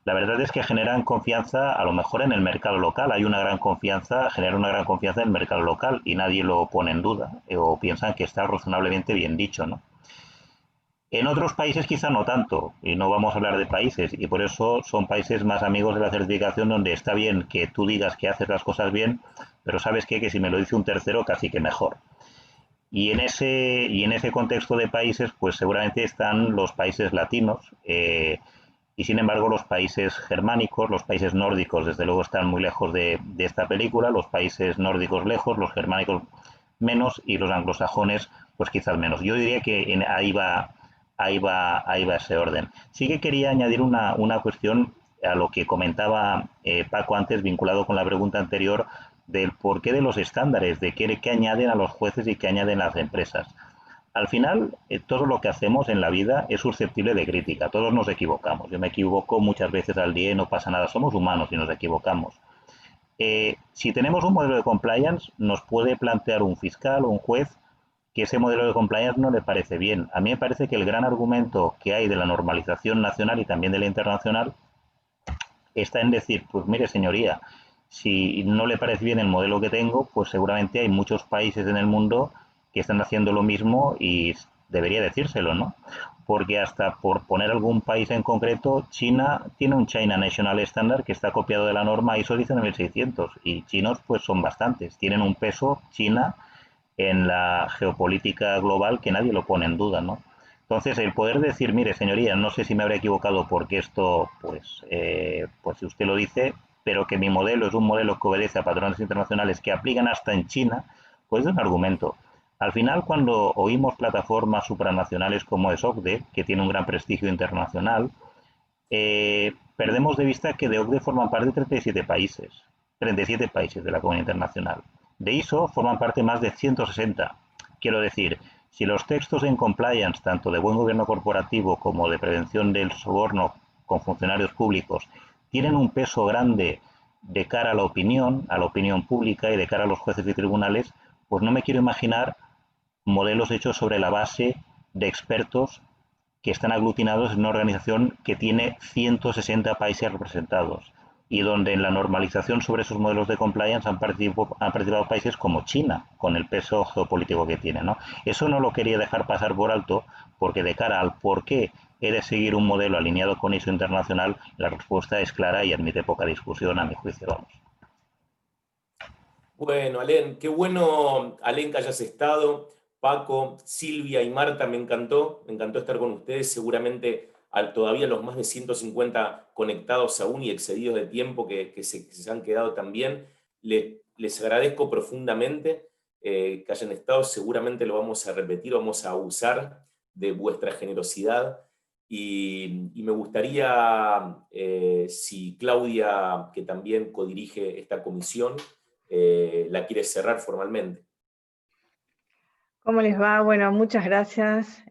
la verdad es que generan confianza a lo mejor en el mercado local. Hay una gran confianza, genera una gran confianza en el mercado local y nadie lo pone en duda o piensan que está razonablemente bien dicho, ¿no? En otros países quizá no tanto, y no vamos a hablar de países, y por eso son países más amigos de la certificación donde está bien que tú digas que haces las cosas bien, pero sabes qué, que si me lo dice un tercero casi que mejor. Y en ese contexto de países, pues seguramente están los países latinos, y sin embargo los países germánicos, los países nórdicos, desde luego están muy lejos de esta película, los países nórdicos lejos, los germánicos menos y los anglosajones pues quizás menos. Yo diría que ahí va ese orden. Sí que quería añadir una cuestión a lo que comentaba Paco antes, vinculado con la pregunta anterior, del porqué de los estándares, de qué añaden a los jueces y qué añaden las empresas. Al final, todo lo que hacemos en la vida es susceptible de crítica. Todos nos equivocamos. Yo me equivoco muchas veces al día y no pasa nada. Somos humanos y nos equivocamos. Si tenemos un modelo de compliance, nos puede plantear un fiscal o un juez que ese modelo de compliance no le parece bien. A mí me parece que el gran argumento que hay de la normalización nacional y también de la internacional está en decir, pues mire señoría, si no le parece bien el modelo que tengo, pues seguramente hay muchos países en el mundo que están haciendo lo mismo y debería decírselo, ¿no? Porque hasta por poner algún país en concreto, China tiene un China National Standard que está copiado de la norma ISO 19600 y chinos pues son bastantes, tienen un peso China en la geopolítica global que nadie lo pone en duda, ¿no? Entonces, el poder decir, mire, señoría, no sé si me habré equivocado porque esto, pues si usted lo dice, pero que mi modelo es un modelo que obedece a patrones internacionales que aplican hasta en China, pues es un argumento. Al final, cuando oímos plataformas supranacionales como es OCDE, que tiene un gran prestigio internacional, perdemos de vista que de OCDE forman parte de 37 países de la comunidad internacional. De ISO forman parte más de 160. Quiero decir, si los textos en compliance, tanto de buen gobierno corporativo como de prevención del soborno con funcionarios públicos, tienen un peso grande de cara a la opinión pública y de cara a los jueces y tribunales, pues no me quiero imaginar modelos hechos sobre la base de expertos que están aglutinados en una organización que tiene 160 países representados y donde en la normalización sobre esos modelos de compliance han participado países como China, con el peso geopolítico que tiene, ¿no? Eso no lo quería dejar pasar por alto, porque de cara al por qué he de seguir un modelo alineado con ISO internacional, la respuesta es clara y admite poca discusión, a mi juicio, vamos. Bueno, Alén, qué bueno, Alén, que hayas estado. Paco, Silvia y Marta, me encantó estar con ustedes. Seguramente todavía los más de 150 conectados aún y excedidos de tiempo que se han quedado también. Les agradezco profundamente que hayan estado. Seguramente lo vamos a repetir, vamos a abusar de vuestra generosidad. Y me gustaría, si Claudia, que también codirige esta comisión, la quiere cerrar formalmente. ¿Cómo les va? Bueno, muchas gracias.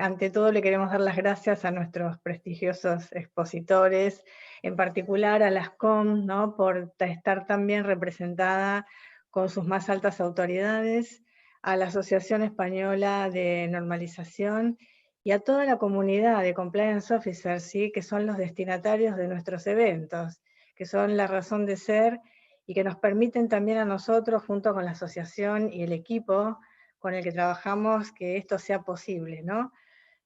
Ante todo le queremos dar las gracias a nuestros prestigiosos expositores, en particular a la ASCOM, ¿no? Por estar tan bien representada con sus más altas autoridades, a la Asociación Española de Normalización y a toda la comunidad de Compliance Officers, ¿sí? Que son los destinatarios de nuestros eventos, que son la razón de ser y que nos permiten también a nosotros, junto con la asociación y el equipo con el que trabajamos, que esto sea posible, ¿no?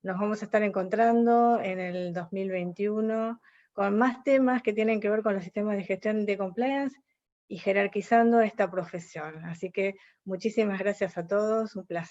Nos vamos a estar encontrando en el 2021 con más temas que tienen que ver con los sistemas de gestión de compliance y jerarquizando esta profesión. Así que muchísimas gracias a todos, un placer.